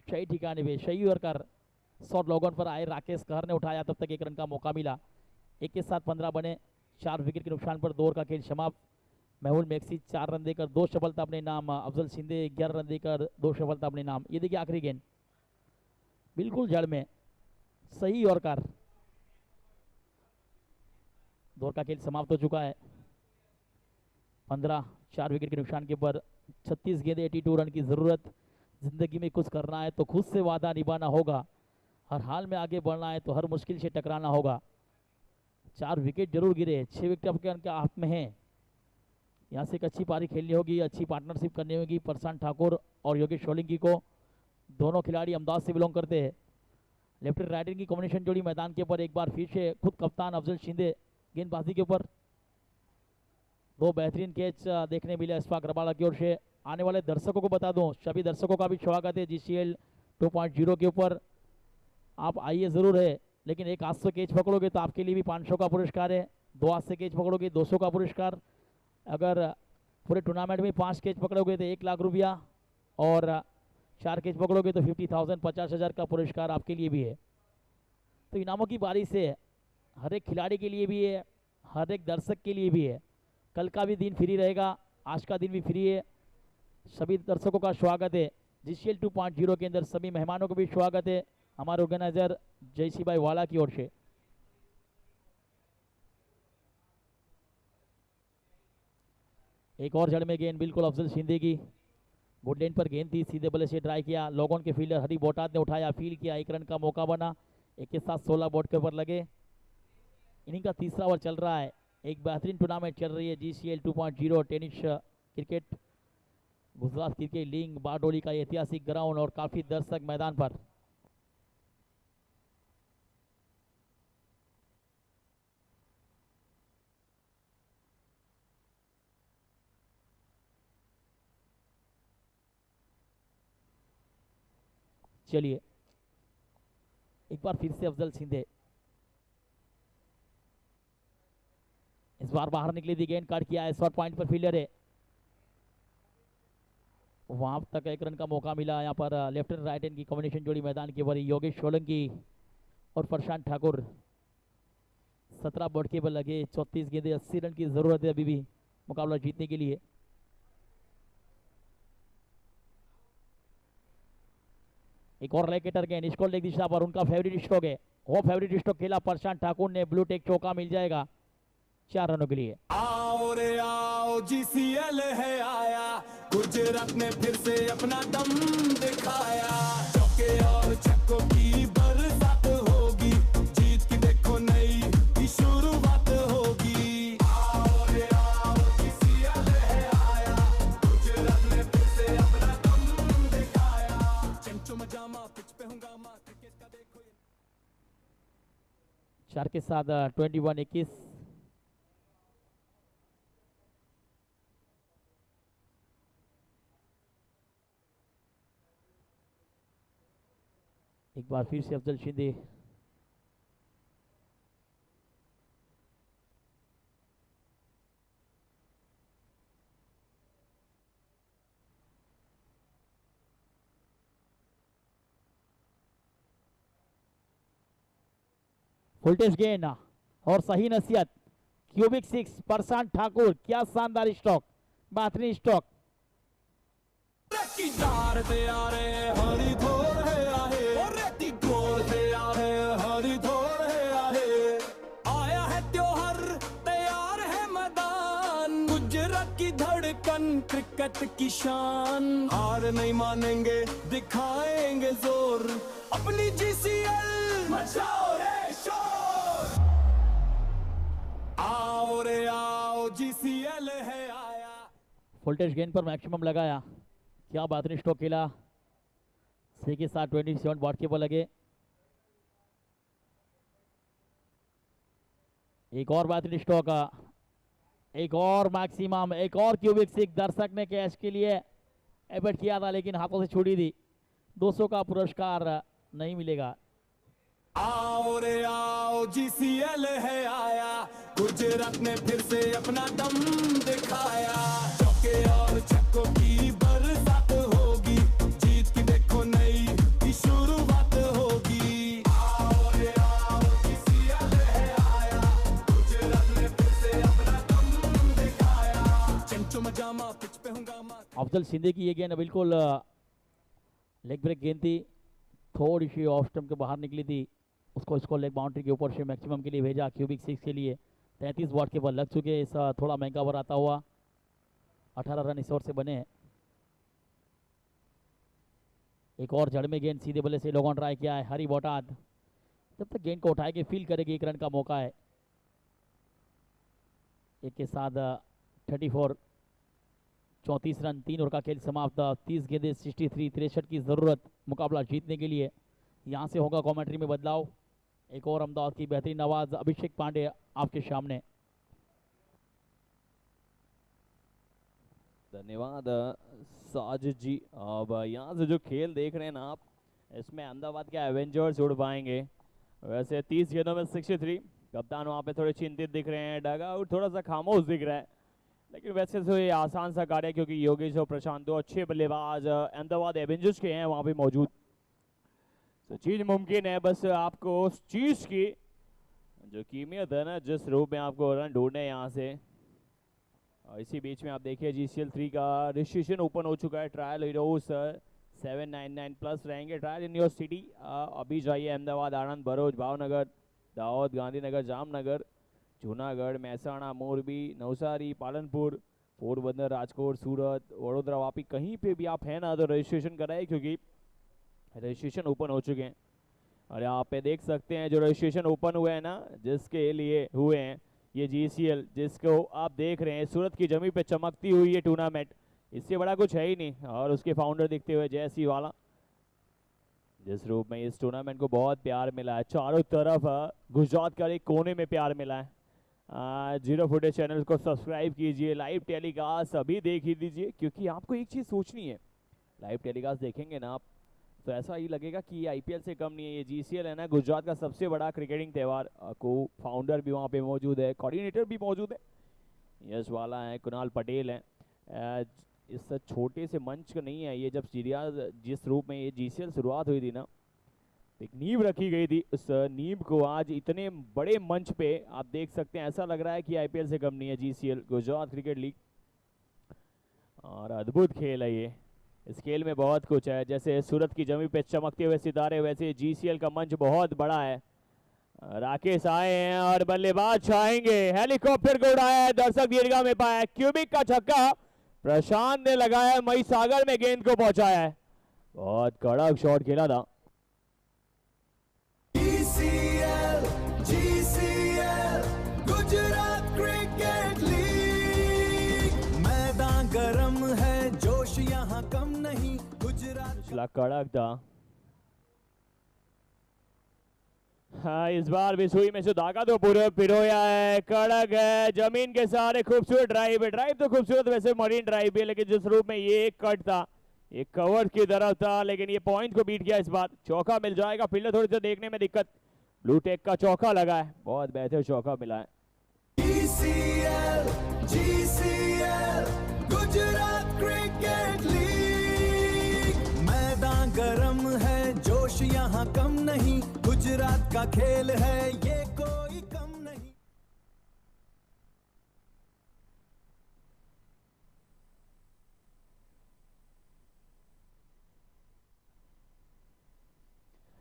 सही ठिकाने पे सही वर्कर शॉट लॉग ऑन पर आए, राकेश कहर ने उठाया, तब तक 1 रन का मौका मिला। 1 के साथ 15 बने, 4 विकेट के नुकसान पर 2 ओवर का खेल समाप्त। मेहुल मैक्सी 4 रन देकर 2 सफलता अपने नाम, अफजल शिंदे 11 रन देकर 2 सफलता अपने नाम। ये देखिए आखिरी गेंद बिल्कुल जड़ में सही और कार, 2 ओवर का खेल समाप्त हो चुका है। 15, 4 विकेट के नुकसान के ऊपर 36 गेंदें, 82 रन की जरूरत। जिंदगी में कुछ करना है तो खुद से वादा निभाना होगा, हर हाल में आगे बढ़ना है तो हर मुश्किल से टकराना होगा। 4 विकेट जरूर गिरे, 6 विकेट आपके उनके हाथ में हैं। यहाँ से एक अच्छी पारी खेलनी होगी, अच्छी पार्टनरशिप करनी होगी प्रशांत ठाकुर और योगेश सोलंकी को। दोनों खिलाड़ी अहमदाबाद से बिलोंग करते हैं। लेफ्ट राइट की कॉम्बिनेशन जोड़ी मैदान के ऊपर एक बार फिर से खुद कप्तान अफजल शिंदे गेंदबाजी के ऊपर। 2 बेहतरीन कैच देखने मिले अशफाक रबाड़ा की ओर से। आने वाले दर्शकों को बता दूं, सभी दर्शकों का भी स्वागत है GCL 2.0 के ऊपर। आप आइए ज़रूर है, लेकिन एक हाथ से कैच पकड़ोगे तो आपके लिए भी 500 का पुरस्कार है, 2 हाथ से कैच पकड़ोगे 200 का पुरस्कार, अगर पूरे टूर्नामेंट में 5 कैच पकड़ोगे तो 1 लाख रुपया, और 4 कैच पकड़ोगे तो 50,000 50,000 का पुरस्कार आपके लिए भी है। तो इनामों की बारी से हर एक खिलाड़ी के लिए भी है, हर एक दर्शक के लिए भी है। कल का भी दिन फ्री रहेगा, आज का दिन भी फ्री है। सभी दर्शकों का स्वागत है GCL 2.0 के अंदर, सभी मेहमानों को भी स्वागत है हमारे ऑर्गेनाइजर जयसी भाई वाला की ओर से। एक और जड़ में गेंद बिल्कुल अफजल शिंदे की, गुड लेन पर गेंद थी, सीधे बल्ले से ट्राई किया, लोगों के फील्डर हरी बोटाद ने उठाया, फील्ड किया, 1 रन का मौका बना। 1 के साथ 16 बोर्ड के ऊपर लगे। इनिंग का तीसरा ओवर चल रहा है, एक बेहतरीन टूर्नामेंट चल रही है GCL 2.0 tennis cricket. Gujarat cricket league Bardoli का ऐतिहासिक ग्राउंड और काफी दर्शक मैदान पर। चलिए एक बार फिर से अफजल शिंदे, इस बार बाहर निकली थी गेंद, काट किया है, शॉर्ट पॉइंट पर फील्डर है, वहां तक 1 रन का मौका मिला। यहाँ पर लेफ्ट एंड राइट हैंड की कॉम्बिनेशन जोड़ी मैदान के ऊपर योगेश सोलंकी और प्रशांत ठाकुर। 17 बोर्ड के बल लगे, 34 गेंदें, 80 रन की जरूरत है अभी भी मुकाबला जीतने के लिए। एक और रैकेटर गेंद, इसको लेग दिशा पर उनका फेवरेट स्ट्रोक है, वो फेवरेट स्ट्रोक खेला प्रशांत ठाकुर ने, ब्लू टेक चौका मिल जाएगा 4 रनों के लिए। आओ रे आओ GCL है आया, गुजरात ने फिर से अपना दम दिखाया। चौके और छक्कों की बरसात होगी, जीत की देखो नई शुरुआत होगी। आओ रे आओ GCL है आया, गुजरात ने फिर से अपना दम दिखाया। चंचो मजामा पिच पे हंगामा, क्रिकेट का देखो ये। 4 के साथ 21-21। एक बार फिर से अफजल शिंदे, वोल्टेज गेन और सही नसीहत। क्यूबिक 6 प्रशांत ठाकुर, क्या शानदार स्टॉक, बेहतरीन स्टॉक। आया है त्योहार, तैयार है मैदान, गुजरात की धड़कन, क्रिकेट की शान, हार नहीं मानेंगे, दिखाएंगे जोर, अपनी जीसीएल मचाओ रे शोर, आओ रे आओ जीसीएल है आया। वोल्टेज गेन पर मैक्सिमम लगाया, क्या बेहतरीन स्ट्रोक खेला। 6 के साथ 27 वॉट के बॉल लगे। एक और बेहतरीन स्ट्रोक, एक और मैक्सिमम, एक और क्यूबिक 6। दर्शक ने कैश के लिए एबेट किया था लेकिन हाथों से छुड़ी दी। 200 का पुरस्कार नहीं मिलेगा। आओ रे आओ जीसीएल है आया, गुजरात ने फिर से अपना दम दिखाया, चौके और छक्कों की बरसात होगी, जीत की देखो नई की शुरुआत होगी। आओ रे आओ जीसीएल है आया, गुजरात ने फिर से अपना दम दिखाया, चंचो मजामा पिच पे हंगामा। अफजल शिंदे की ये गेंद बिल्कुल लेग ब्रेक गेंद थी, थोड़ी सी ऑफ स्टंप के बाहर निकली थी, उसको इसको लेग बाउंड्री के ऊपर से मैक्सिमम के लिए भेजा। क्यूबिक 6 के लिए 33 वॉट के बॉल लग चुके हैं। इस थोड़ा महंगा ओवर आता हुआ 18 रन इस ओवर से बने हैं। एक और जड़ में गेंद सीधे बल्ले से लोगों ने ट्राई किया है। हरी बोटाद जब तक गेंद को उठाएगी फील करेगी, 1 रन का मौका है। एक के साथ 34, 34 रन, 3 ओवर का खेल समाप्त। 30 गेंदें 63, 63 की ज़रूरत मुकाबला जीतने के लिए। यहाँ से होगा कमेंट्री में बदलाव। एक और अहमदाबाद की बेहतरीन आवाज़ अभिषेक पांडे आपके सामने। धन्यवाद साजिद जी। अब यहाँ से जो खेल देख रहे हैं ना आप, इसमें अहमदाबाद के एवेंजर्स उड़ पाएंगे। वैसे 30 गेंदों में 63। कप्तान वहाँ पे थोड़े चिंतित दिख रहे हैं, डग आउट थोड़ा सा खामोश दिख रहा है, लेकिन वैसे तो ये आसान सा कार्य है क्योंकि योगेश और प्रशांत दो अच्छे बल्लेबाज अहमदाबाद एवेंजर्स के हैं वहाँ पे मौजूद। तो चीज़ मुमकिन है, बस आपको उस चीज़ की जो कीमियत है ना, जिस रूप में आपको रन ढूंढने यहाँ से। और इसी बीच में आप देखिए GCL 3 का रजिस्ट्रेशन ओपन हो चुका है। ट्रायल हीरोज 799 प्लस रहेंगे। ट्रायल इन योर सिटी अभी जाइए अहमदाबाद, आनंद, भरूच, भावनगर, दाहोद, गांधीनगर, जामनगर, जूनागढ़, महसाणा, मोरबी, नवसारी, पालनपुर, पोरबंदर, राजकोट, सूरत, वडोदरा, वापी, कहीं पे भी आप हैं ना तो रजिस्ट्रेशन कराए क्योंकि रजिस्ट्रेशन ओपन हो चुके हैं। और यहाँ पे देख सकते हैं जो रजिस्ट्रेशन ओपन हुए हैं ना, जिसके लिए हुए हैं ये GCL, जिसको आप देख रहे हैं सूरत की जमीन पे चमकती हुई ये टूर्नामेंट, इससे बड़ा कुछ है ही नहीं। और उसके फाउंडर दिखते हुए जय सी वाला, जिस रूप में इस टूर्नामेंट को बहुत प्यार मिला है, चारों तरफ गुजरात का एक कोने में प्यार मिला है। जीरो फुटेज चैनल को सब्सक्राइब कीजिए, लाइव टेलीकास्ट अभी देख ही दीजिए, क्योंकि आपको एक चीज़ सोचनी है, लाइव टेलीकास्ट देखेंगे ना आप तो ऐसा ही लगेगा कि ये IPL से कम नहीं है। ये GCL है ना, गुजरात का सबसे बड़ा क्रिकेटिंग त्यौहार। को फाउंडर भी वहाँ पे मौजूद है, कोऑर्डिनेटर भी मौजूद है, यश वाला है, कुणाल पटेल हैं। इस छोटे से मंच का नहीं है ये, जब जिस रूप में ये GCL शुरुआत हुई थी ना, एक नींव रखी गई थी, उस नींव को आज इतने बड़े मंच पे आप देख सकते हैं। ऐसा लग रहा है कि IPL से कम नहीं है GCL, गुजरात क्रिकेट लीग। और अद्भुत खेल है ये, इस खेल में बहुत कुछ है। जैसे सूरत की जमीन पे चमकते हुए सितारे, वैसे GCL का मंच बहुत बड़ा है। राकेश आए हैं और बल्लेबाज छाएंगे, हेलीकॉप्टर को उड़ाया है, दर्शक दीर्घा में पाया, क्यूबिक का छक्का प्रशांत ने लगाया, मई सागर में गेंद को पहुंचाया है। बहुत कड़क शॉट खेला था। GCL गुजरात क्रिकेट लीग, मैदान गरम है, जोश यहाँ कम नहीं, गुजरात पिछला कड़क था। हाँ, इस बार भी सुई में से धागा तो पूरे पिरोया है, कड़क है, जमीन के सहारे खूबसूरत ड्राइव है। ड्राइव तो खूबसूरत वैसे मरीन ड्राइव भी है, लेकिन जिस रूप में ये एक कट था ये कवर की तरफ था लेकिन ये पॉइंट को बीट किया इस बार। चौका मिल जाएगा, फील्डर थोड़ी सी देखने में दिक्कत। ब्लू टेक का चौका लगा है, बहुत बेहतर चौका मिला है। GCL गुजरात क्रिकेट लीग, मैदान गरम है, जोश यहाँ कम नहीं, गुजरात का खेल है ये कोई कम नहीं।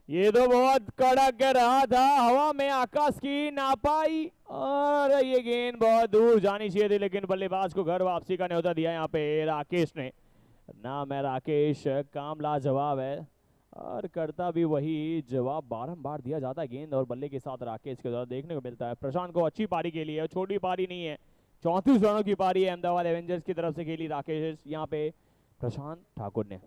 ये तो बहुत कड़क रहा था, हवा में आकाश की नापाई और ये गेंद बहुत दूर जानी चाहिए थी लेकिन बल्लेबाज को घर वापसी का न्योता दिया यहाँ पे राकेश ने। नाम है राकेश, काम लाजवाब है और करता भी वही, जवाब बारंबार दिया जाता है गेंद और बल्ले के साथ राकेश के द्वारा देखने को मिलता है। प्रशांत को अच्छी पारी खेली है, छोटी पारी नहीं है, 34 रनों की पारी है अहमदाबाद एवेंजर्स की तरफ से खेली राकेश यहाँ पे प्रशांत ठाकुर ने।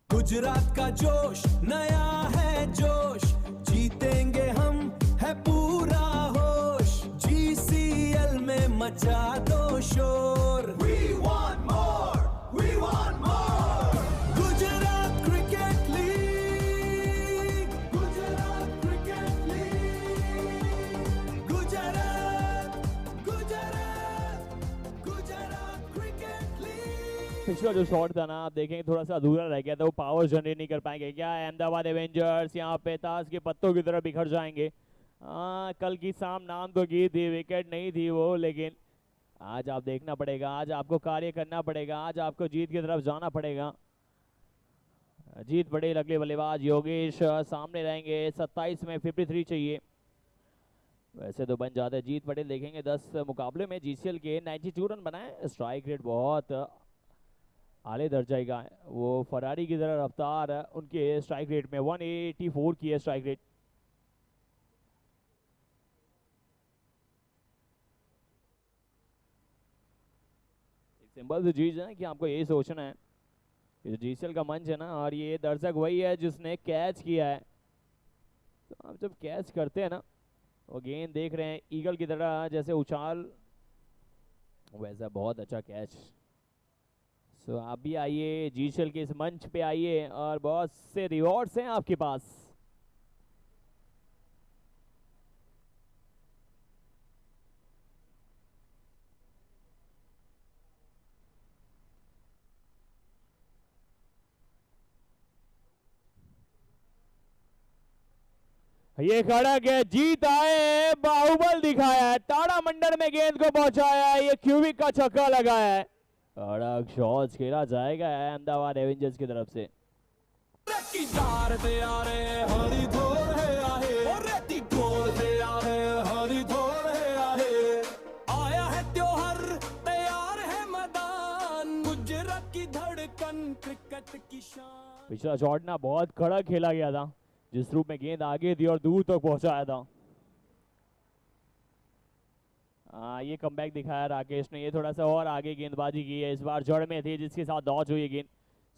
गुजरात का जोश नया है जोश, जीतेंगे हम है पूरा होश, GCL में मचा दो शोर। We want more, we want more। Gujarat cricket league, Gujarat cricket league, Gujarat Gujarat Gujarat cricket league. पिछला जो शॉट था ना आप देखेंगे थोड़ा सा अधूरा रह गया था, वो पावर जनरेट नहीं कर पाएंगे क्या अहमदाबाद एवेंजर्स। यहाँ पे ताश के पत्तों की तरह बिखर जाएंगे। कल की शाम नाम तो की थी, विकेट नहीं थी वो, लेकिन आज आप देखना पड़ेगा, आज आपको कार्य करना पड़ेगा, आज आपको जीत की तरफ जाना पड़ेगा। जीत पटेल अगले बल्लेबाज, योगेश सामने रहेंगे, 27 में 53 चाहिए, वैसे तो बन जाते। जीत पटेल देखेंगे 10 मुकाबले में GCL के 92 रन बनाए, स्ट्राइक रेट बहुत आले दर्जा का है, वो फरारी की तरह रफ्तार है उनके स्ट्राइक रेट में, 184 की है स्ट्राइक रेट। एक सिंपल सी चीज है कि आपको ये सोचना है कि जो GCL का मंच है ना, और ये दर्शक वही है जिसने कैच किया है, तो आप जब कैच करते हैं ना, वो गेंद देख रहे हैं ईगल की तरह जैसे उछाल, वैसा बहुत अच्छा कैच। सो आप भी आइए GCL के इस मंच पे आइए और बहुत से रिवॉर्ड्स हैं आपके पास। ये खड़क है, जीत आए, बाहुबल दिखाया है, ताड़ामंडल में गेंद को पहुंचाया है, ये क्यूबिक का छक्का लगाया है, कड़क शॉट खेला जाएगा अहमदाबाद एवेंजर्स की तरफ से। आया है त्योहार, तैयार है मैदान, गुजरात की धड़कन, क्रिकेट की शान। पिछला शॉट ना बहुत कड़क खेला गया था, जिस रूप में गेंद आगे थी और दूर तक पहुंचाया था। ये कमबैक दिखाया राकेश ने, ये थोड़ा सा और आगे गेंदबाजी की है, इस बार जड़ में थी जिसके साथ डॉच हुई गेंद।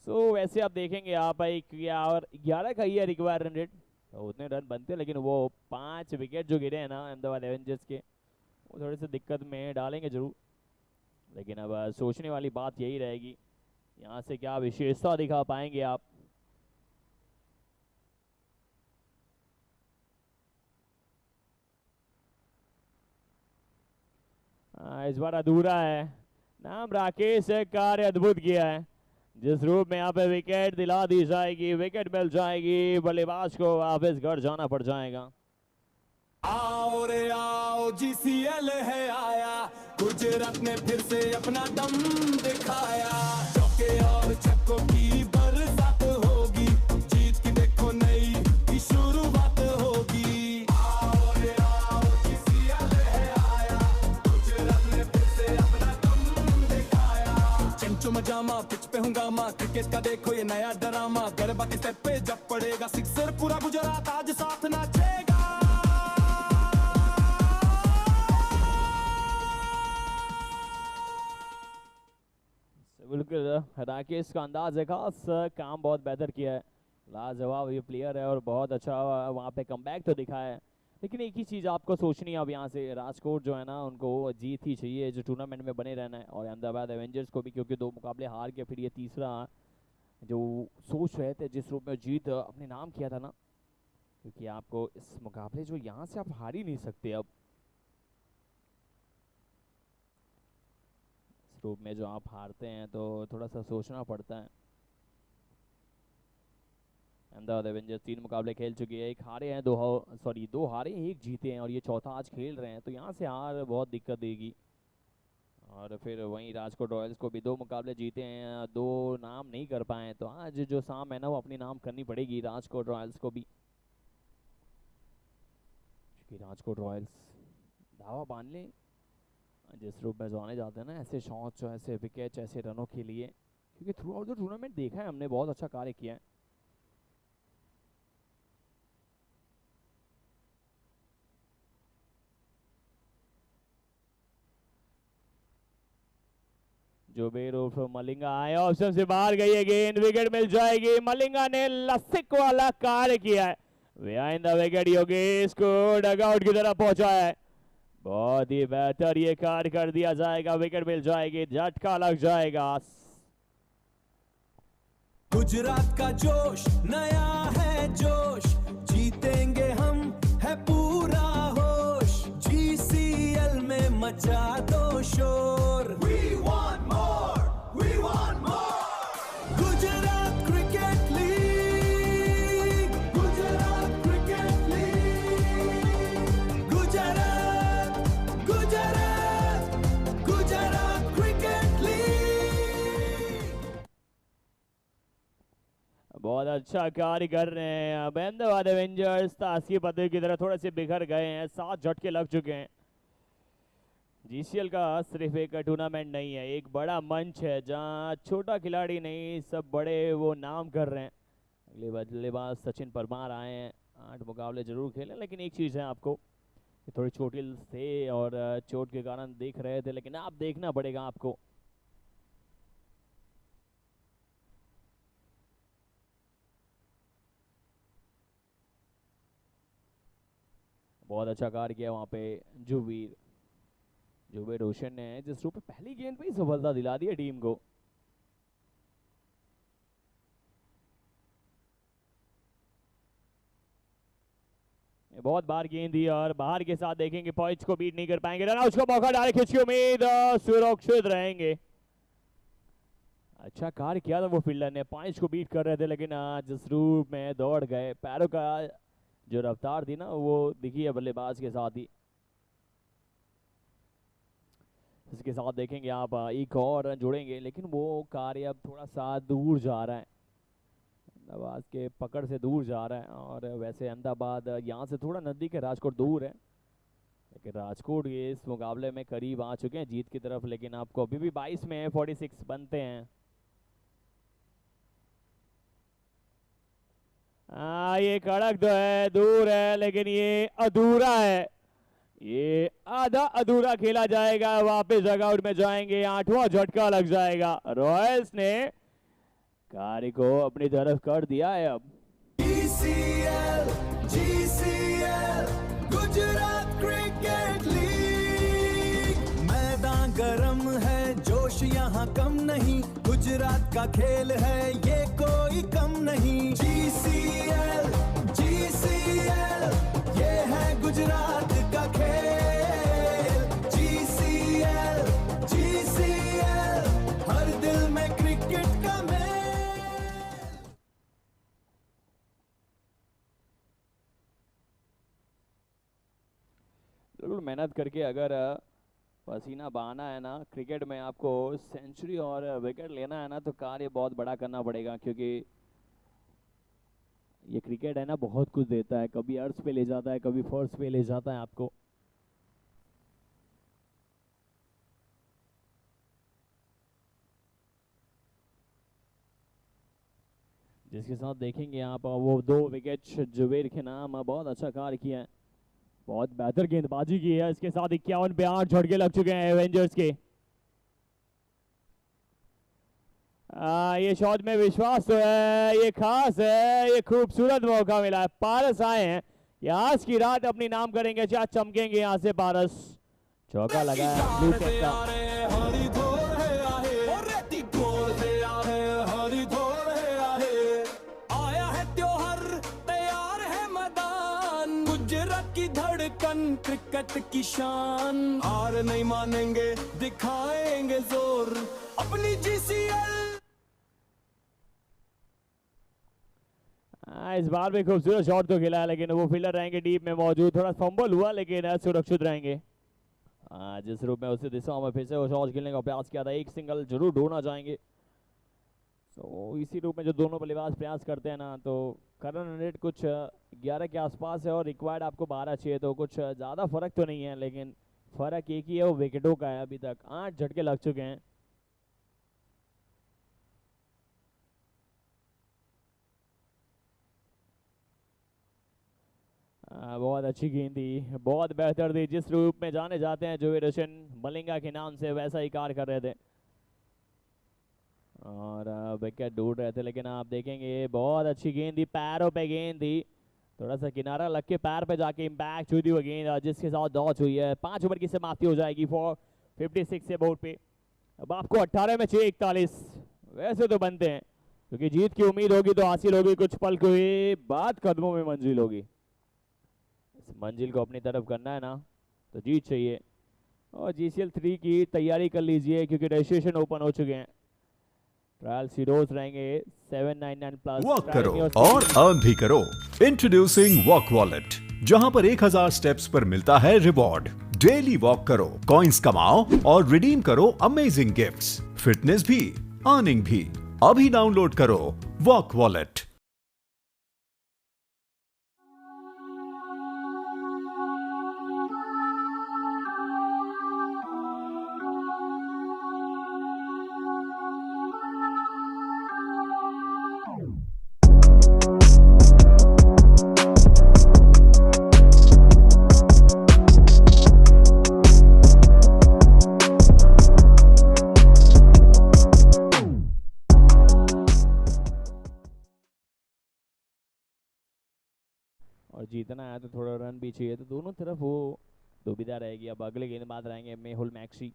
सो वैसे आप देखेंगे आप एक और 11 का ही है रिक्वायर रन रेट, तो उतने रन बनते, लेकिन वो 5 विकेट जो गिरे हैं ना अहमदाबाद एवेंजर्स के, वो थोड़े से दिक्कत में डालेंगे जरूर। लेकिन अब सोचने वाली बात यही रहेगी, यहाँ से क्या विशेषता दिखा पाएंगे आप। इस बार अधूरा है, नाम राकेश है, कार्य अद्भुत किया है, जिस रूप में यहाँ पे विकेट दिला दी जाएगी, विकेट मिल जाएगी, बल्लेबाज को वापस घर जाना पड़ जाएगा। आओ रे आओ, GCL है आया, गुजरात ने फिर से अपना दम दिखाया, चौके और छक्कों की बरसात होगी, जीत की देखो नई शुरुआत होगी। आओ रे आओ, GCL है आया, गुजरात ने फिर से अपना दम दिखाया, चमचम जामा पिच पे हंगामा, क्रिकेट का देखो ये नया ड्रामा, गरबा के स्टेप पे जब पड़ेगा सिक्सर, पूरा गुजरात आज साथ नाचेगा। बिल्कुल राकेश का अंदाज है खास, काम बहुत बेहतर किया है, लाजवाब ये प्लेयर है और बहुत अच्छा वहाँ पे कमबैक तो दिखाया है। लेकिन एक ही चीज़ आपको सोचनी है अब यहाँ से, राजकोट जो है ना उनको जीत ही चाहिए, जो टूर्नामेंट में बने रहना है, और अहमदाबाद एवेंजर्स को भी, क्योंकि 2 मुकाबले हार के फिर ये तीसरा जो सोच रहे थे जिस रूप में जीत अपने नाम किया था ना, क्योंकि आपको इस मुकाबले जो यहाँ से आप हार ही नहीं सकते। अब इस रूप में जो आप हारते हैं तो थोड़ा सा सोचना पड़ता है। अहमदाबाद एवेंजर्स 3 मुकाबले खेल चुकी है, एक हारे हैं, दो हारे एक जीते हैं और ये चौथा आज खेल रहे हैं, तो यहाँ से हार बहुत दिक्कत देगी। और फिर वहीं राजकोट रॉयल्स को भी 2 मुकाबले जीते हैं, 2 नाम नहीं कर पाए, तो आज जो शाम है ना वो अपनी नाम करनी पड़ेगी राजकोट रॉयल्स को भी, क्योंकि राजकोट रॉयल्स दावा बांध ले जिस रूप में जो आने जाते हैं ना ऐसे शॉट्स, ऐसे विकेट, ऐसे रनों के लिए, क्योंकि थ्रू आउट द टूर्नामेंट देखा है हमने बहुत अच्छा कार्य किया है। जुबेर उर्फ मलिंगा आए, ऑप्शन से बाहर गई है गेंद, विकेट मिल जाएगी। मलिंगा ने लसिक वाला कार्य किया है, बिहाइंड द विकेट योगेश को डगआउट की तरफ पहुंचाया है, बहुत ही बेहतर ये कार्य कर दिया जाएगा, विकेट मिल जाएगी, झटका लग जाएगा। गुजरात का जोश नया है जोश, जीतेंगे हम है पूरा होश, जीसीएल में मचा दो शोर। We want more, we want more. Gujarat cricket league, Gujarat cricket league, Gujarat Gujarat Gujarat cricket league. बहुत अच्छा कार्य कर रहे हैं अब अहमदाबाद एवेंजर्स, ताश की पत्ती की तरह थोड़े से बिखर गए हैं, 7 झटके लग चुके हैं। जीसीएल का सिर्फ एक टूर्नामेंट नहीं है, एक बड़ा मंच है जहां छोटा खिलाड़ी नहीं सब बड़े वो नाम कर रहे हैं। अगले बल्लेबाज सचिन परमार आए हैं, 8 मुकाबले जरूर खेले, लेकिन एक चीज़ है आपको कि थोड़ी चोटिल थे और चोट के कारण देख रहे थे, लेकिन आप देखना पड़ेगा आपको। बहुत अच्छा कार्य किया वहाँ पे जुबेर रोशन ने, जिस रूप में पहली गेंद पे ही सफलता दिला दी है टीम को। बहुत बार गेंद दी और बाहर के साथ देखेंगे पॉइंट्स को बीट नहीं कर पाएंगे, रन आउट का मौका डाले खिंच की उम्मीद, सुरक्षित रहेंगे। अच्छा कार्य किया था वो फील्डर ने, पॉइंट्स को बीट कर रहे थे, लेकिन जिस रूप में दौड़ गए, पैरों का जो रफ्तार थी ना वो दिखी है बल्लेबाज के साथ ही। इसके साथ देखेंगे आप एक और रन जोड़ेंगे, लेकिन वो कार्य अब थोड़ा सा दूर जा रहा है, अहमदाबाद के पकड़ से दूर जा रहा है। और वैसे अहमदाबाद यहाँ से थोड़ा नज़दीक है, राजकोट दूर है, लेकिन राजकोट ये इस मुकाबले में करीब आ चुके हैं जीत की तरफ, लेकिन आपको अभी भी 22 में 46 बनते हैं। ये कड़क तो है, दूर है, लेकिन ये अधूरा है, ये आधा अधूरा खेला जाएगा, वापस डगआउट में जाएंगे, 8वां झटका लग जाएगा। रॉयल्स ने कार्य को अपनी तरफ कर दिया है। अब जीसीएल गुजरात क्रिकेट लीग, मैदान गरम है, जोश यहाँ कम नहीं, गुजरात का खेल है ये कोई कम नहीं। जीसीएल ये है गुजरात का खेल, जीसीएल हर दिल में क्रिकेट का मेल। बिल्कुल मेहनत करके अगर पसीना बहाना है ना, क्रिकेट में आपको सेंचुरी और विकेट लेना है ना, तो कार्य बहुत बड़ा करना पड़ेगा, क्योंकि ये क्रिकेट है ना बहुत कुछ देता है, कभी अर्थ पे ले जाता है, कभी फर्स्ट पे ले जाता है आपको। जिसके साथ देखेंगे आप वो 2 विकेट जुबेर के नाम, बहुत अच्छा कार्य किया है, बहुत बेहतर गेंदबाजी की है। इसके साथ 51 पे 8 झटके लग चुके हैं एवेंजर्स के। ये शॉट में विश्वास तो है, ये खास है, ये खूबसूरत मौका मिला है, पारस आए हैं, ये आज की रात अपनी नाम करेंगे, क्या चमकेंगे यहाँ से पारस। चौका लगा है ब्लू कैप का। क्रिकेट की शान, हार नहीं मानेंगे दिखाएंगे जोर अपनी जीसीएल। इस बार भी खूबसूरत शॉट तो खेला है, लेकिन वो फील्डर रहेंगे डीप में मौजूद, थोड़ा फंबल हुआ लेकिन सुरक्षित रहेंगे। जिस रूप में उसी दिशा में फिर से वो शॉट खेलने का प्रयास किया था, एक सिंगल जरूर ढूंढना चाहेंगे। तो इसी रूप में जो दोनों बल्लेबाज प्रयास करते हैं ना, तो करंट रेट कुछ 11 के आसपास है और रिक्वायर्ड आपको 12 चाहिए, तो कुछ ज़्यादा फर्क तो नहीं है, लेकिन फर्क एक ही है, वो विकेटों का है। अभी तक 8 झटके लग चुके हैं। बहुत अच्छी गेंद थी, बहुत बेहतर थी। जिस रूप में जाने जाते हैं जोए रोशन मलिंगा के नाम से, वैसा ही कार्य कर रहे थे और विकेट ढूंढ रहे थे। लेकिन आप देखेंगे बहुत अच्छी गेंद थी, पैरों पे गेंद थी, थोड़ा सा किनारा लग के पैर पे जाके इम्पैक्ट हुई थी वो गेंद, जिसके साथ डॉच हुई है। 5 ओवर की समाप्ति हो जाएगी फॉर 56 से बोर्ड पे। अब आपको 18 में चाहिए 41 वैसे तो बनते हैं, क्योंकि जीत की उम्मीद होगी तो हासिल होगी, कुछ पल के बाद कदमों में मंजिल होगी। इस मंजिल को अपनी तरफ करना है ना, तो जीत चाहिए। और जीसीएल 3 की तैयारी कर लीजिए, क्योंकि रजिस्ट्रेशन ओपन हो चुके हैं। ट्रायल सीरोज रहेंगे 799 प्लस। वॉक करो और अर्न भी करो। इंट्रोड्यूसिंग वॉक वॉलेट, जहां पर 1000 स्टेप्स पर मिलता है रिवॉर्ड। डेली वॉक करो, कॉइंस कमाओ और रिडीम करो अमेजिंग गिफ्ट्स। फिटनेस भी, अर्निंग भी। अभी डाउनलोड करो वॉक वॉलेट। और जीतना है तो थोड़ा रन भी चाहिए, तो दोनों तरफ वो दुविधा रहेगी। अब अगले गेंदबाज रहेंगे मेहुल मैक्सी।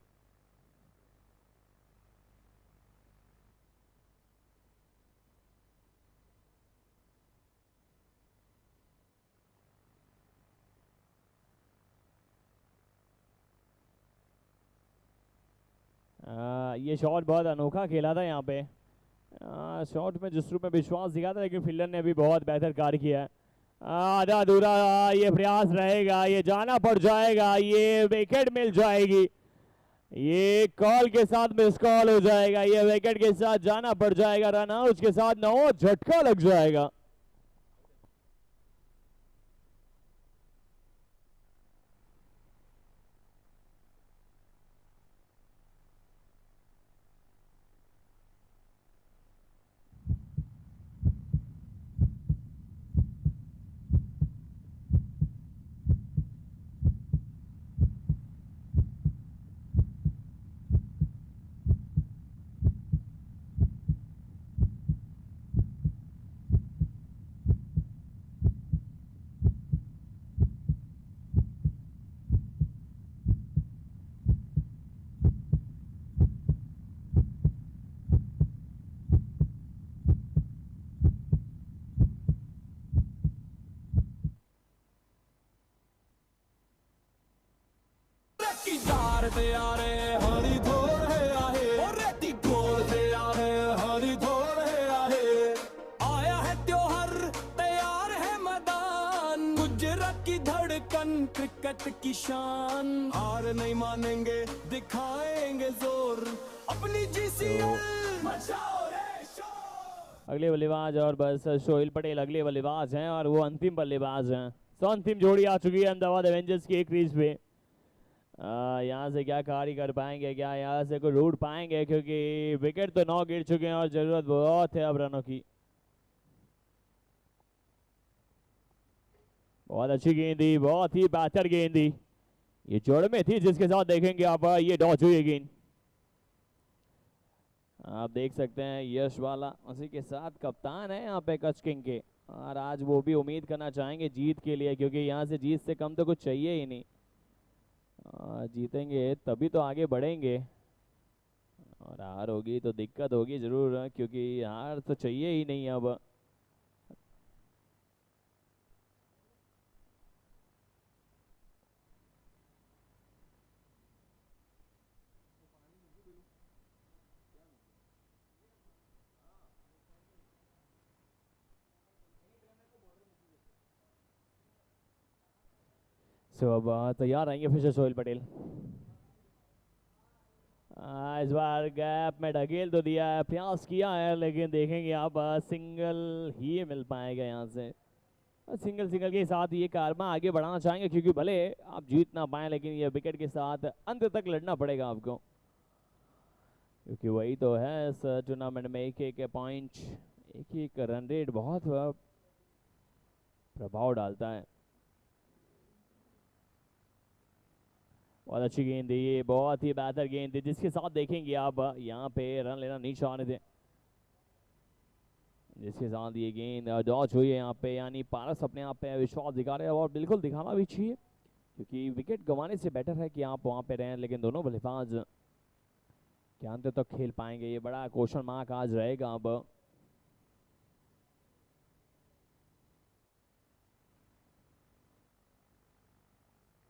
ये शॉट बहुत अनोखा खेला था यहाँ पे। शॉट में जिस रूप में विश्वास दिखा था, लेकिन फील्डर ने भी बहुत बेहतर कार्य किया है। आधा अधूरा ये प्रयास रहेगा, ये जाना पड़ जाएगा, ये विकेट मिल जाएगी, ये कॉल के साथ मिस कॉल हो जाएगा, ये विकेट के साथ जाना पड़ जाएगा, रन आउट के साथ 9 झटका लग जाएगा। तैयार है हरी धोर है आहे, और रेती गोल तैयार है हरी धोर है आहे। आया है त्योहार, तैयार है मैदान, गुजरात की धड़कन क्रिकेट की शान, हार नहीं मानेंगे दिखाएंगे जोर अपनी जीसीएल। मचाओ रे शोर। अगले बल्लेबाज और बस शोएल पटेल अगले बल्लेबाज हैं, और वो अंतिम बल्लेबाज हैं। तो अंतिम जोड़ी आ चुकी है अहमदाबाद एवेंजर्स की एक क्रीज पे। यहाँ से क्या कार्य कर पाएंगे, क्या यहाँ से कोई रूट पाएंगे, क्योंकि विकेट तो 9 गिर चुके हैं और जरूरत बहुत है अब रनों की। बहुत अच्छी गेंद थी, बहुत ही बेहतर गेंद थी, ये जोड़ में थी, जिसके साथ देखेंगे आप ये डॉच हुई गेंद। आप देख सकते हैं यश वाला उसी के साथ कप्तान है यहाँ पे कच किंग के, और आज वो भी उम्मीद करना चाहेंगे जीत के लिए, क्योंकि यहाँ से जीत से कम तो कुछ चाहिए ही नहीं। जीतेंगे तभी तो आगे बढ़ेंगे, और हार होगी तो दिक्कत होगी जरूर, क्योंकि हार तो चाहिए ही नहीं अब। सो अब तैयार आएंगे फिर से सोहेल पटेल। इस बार गैप में ढकेल तो दिया है, प्रयास किया है, लेकिन देखेंगे आप सिंगल ही मिल पाएगा यहाँ से। सिंगल के साथ ये कारवा आगे बढ़ाना चाहेंगे, क्योंकि भले आप जीत ना पाए लेकिन ये विकेट के साथ अंत तक लड़ना पड़ेगा आपको, क्योंकि वही तो है इस टूर्नामेंट में। एक पॉइंट, एक रन रेट बहुत प्रभाव डालता है। बहुत अच्छी गेंद थी ये, बहुत ही बेहतर गेंद थी, जिसके साथ देखेंगे आप यहाँ पे रन लेना नहीं चाह रहे थे, जिसके साथ ये गेंद डॉच हुई है यहाँ पे। यानी पारस अपने आप पे विश्वास दिखा रहे हैं, और बिल्कुल दिखाना भी चाहिए, क्योंकि विकेट गंवाने से बेटर है कि आप वहाँ पे रहें। लेकिन दोनों बल्लेबाज क्या अंत तक खेल पाएंगे, ये बड़ा क्वेश्चन मार्क आज रहेगा। अब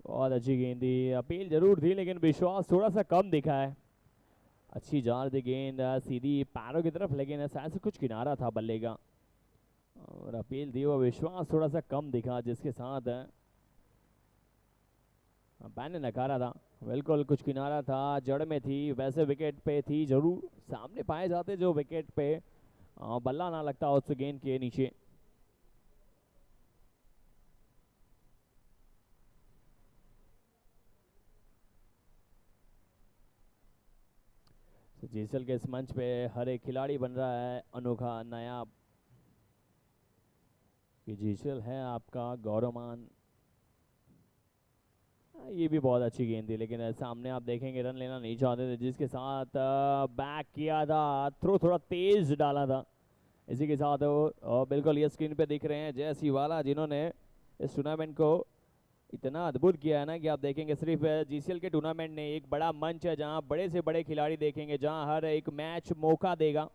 बहुत अच्छी गेंद थी, अपील जरूर थी लेकिन विश्वास थोड़ा सा कम दिखा है। अच्छी जा रही थी गेंद सीधी पैरों की तरफ, लेकिन ऐसा कुछ किनारा था बल्ले का, और अपील थी, वो विश्वास थोड़ा सा कम दिखा, जिसके साथ मैंने नकारा था। बिल्कुल कुछ किनारा था, जड़ में थी, वैसे विकेट पे थी जरूर, सामने पाए जाते जो विकेट पे बल्ला ना लगता उस गेंद के नीचे। जीएसएल के इस मंच पे हर एक खिलाड़ी बन रहा है अनोखा नया, कि जीएसएल है आपका गौरवमान। ये भी बहुत अच्छी गेंद थी, लेकिन सामने आप देखेंगे रन लेना नहीं चाहते थे, जिसके साथ बैक किया था, थ्रो थोड़ा तेज डाला था। इसी के साथ बिल्कुल ये स्क्रीन पे दिख रहे हैं जय सिवाला, जिन्होंने इस टूर्नामेंट को इतना अद्भुत किया है ना, कि आप देखेंगे सिर्फ जीसीएल के टूर्नामेंट ने एक बड़ा मंच है जहां बड़े से बड़े खिलाड़ी देखेंगे, जहां हर एक मैच मौका देगा।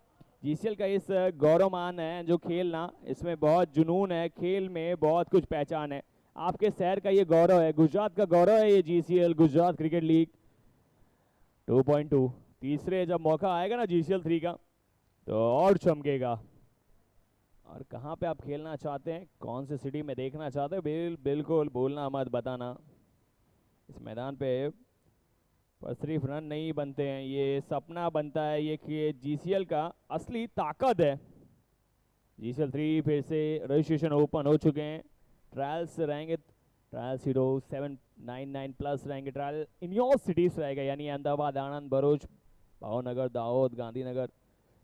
जीसीएल का इस गौरवमान है जो खेलना, इसमें बहुत जुनून है, खेल में बहुत कुछ पहचान है। आपके शहर का ये गौरव है, गुजरात का गौरव है ये जीसीएल, गुजरात क्रिकेट लीग 2.2। तीसरे जब मौका आएगा ना जीसीएल 3 का, तो और चमकेगा। और कहाँ पे आप खेलना चाहते हैं, कौन से सिटी में देखना चाहते हैं, बिल्कुल भूलना मत बताना। इस मैदान पे पर सिर्फ रन नहीं बनते हैं, ये सपना बनता है, ये जीसीएल का असली ताकत है। जीसीएल 3 फिर से रजिस्ट्रेशन ओपन हो चुके हैं, ट्रायल्स रहेंगे, ट्रायल 799 प्लस रहेंगे, ट्रायल इन योर सिटीज रहेगा, यानी अहमदाबाद, आनंद, भरूच, भावनगर, दाहोद, गांधीनगर,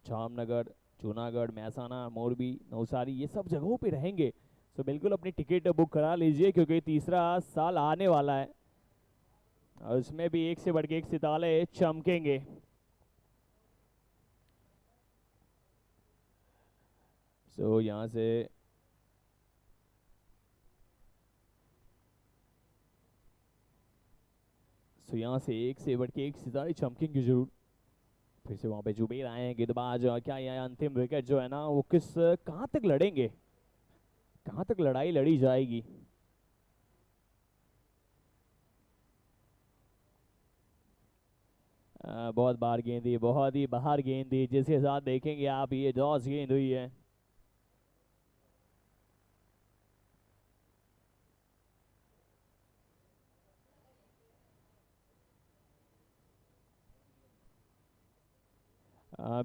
जामनगर, जूनागढ़, महसाना, मोरबी, नवसारी, ये सब जगहों पे रहेंगे। तो बिल्कुल अपनी टिकट बुक करा लीजिए, क्योंकि तीसरा साल आने वाला है और उसमें भी एक से बढ़ के एक सितारे चमकेंगे। सो यहाँ से एक से बढ़ के एक सितारे चमकेंगे जरूर। फिर से वहाँ पे जुबेर आए हैं गेंदबाज, और क्या यह अंतिम विकेट जो है ना वो कहाँ तक लड़ेंगे, कहाँ तक लड़ाई लड़ी जाएगी। बहुत बाहर गेंद थी, बहुत ही बाहर गेंद थी, जिसके साथ देखेंगे आप ये डॉस गेंद हुई है।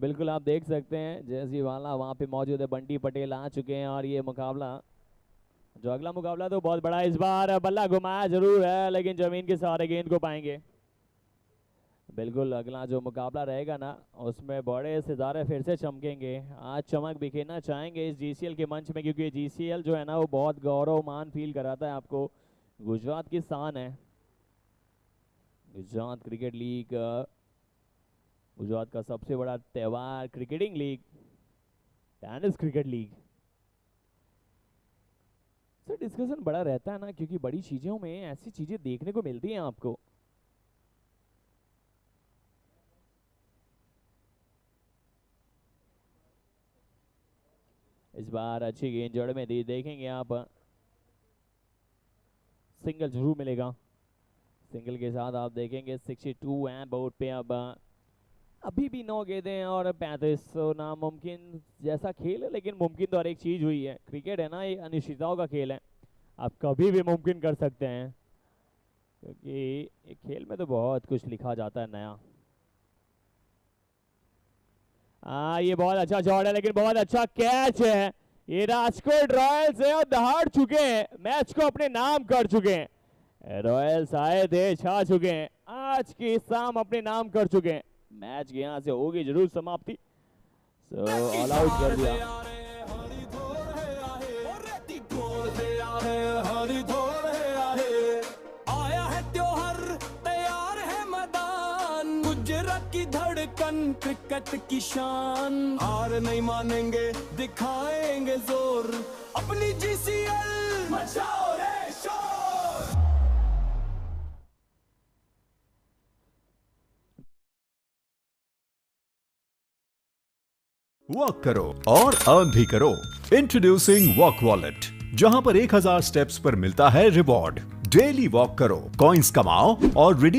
बिल्कुल आप देख सकते हैं जैसी वाला वहाँ पे मौजूद है, बंटी पटेल आ चुके हैं, और ये मुकाबला जो अगला मुकाबला तो बहुत बड़ा है। इस बार बल्ला घुमाया जरूर है, लेकिन जमीन के सहारे गेंद को पाएंगे। बिल्कुल अगला जो मुकाबला रहेगा ना, उसमें बड़े सितारे फिर से चमकेंगे। आज चमक बिखेरना चाहेंगे इस जीसीएल के मंच में, क्योंकि जीसीएल जो है ना वो बहुत गौरवमान फील कराता है आपको, गुजरात की शान है। गुजरात क्रिकेट लीग गुजरात का सबसे बड़ा त्यौहार, cricketing league, tennis cricket league. Sir discussion बड़ा रहता है ना, क्योंकि बड़ी चीजों में ऐसी चीजें देखने को मिलती हैं आपको। इस बार अच्छी गेंद जड़ में दी, देखेंगे आप सिंगल जरूर मिलेगा। सिंगल के साथ आप देखेंगे 62 हैं बोर्ड पे। अब अभी भी 9 गेंदें और 35, नामुमकिन जैसा खेल है, लेकिन मुमकिन तो हर एक चीज़ हुई है। क्रिकेट है ना, ये अनिश्चितताओं का खेल है, आप कभी भी मुमकिन कर सकते हैं। क्योंकि ये खेल में तो बहुत कुछ लिखा जाता है नया। ये बहुत अच्छा शॉट है लेकिन बहुत अच्छा कैच है। ये राजकोट रॉयल्स है और दहाड़ चुके हैं, मैच को अपने नाम कर चुके हैं। रॉयल्स आए थे, छा चुके हैं, आज की शाम अपने नाम कर चुके हैं। मैच की यहाँ से होगी जरूर समाप्ति। ऑल आउट कर दिया। आया है त्योहार, तैयार है मैदान, गुजरात की धड़कन, क्रिकेट की शान। हार नहीं मानेंगे, दिखाएंगे जोर, अपनी जीसीएल मचाओ रे शोर। वॉक करो और अर्न भी करो। इंट्रोड्यूसिंग वॉक वॉलेट, जहां पर 1000 स्टेप्स पर मिलता है रिवॉर्ड। डेली वॉक करो, कॉइंस कमाओ और रिडीम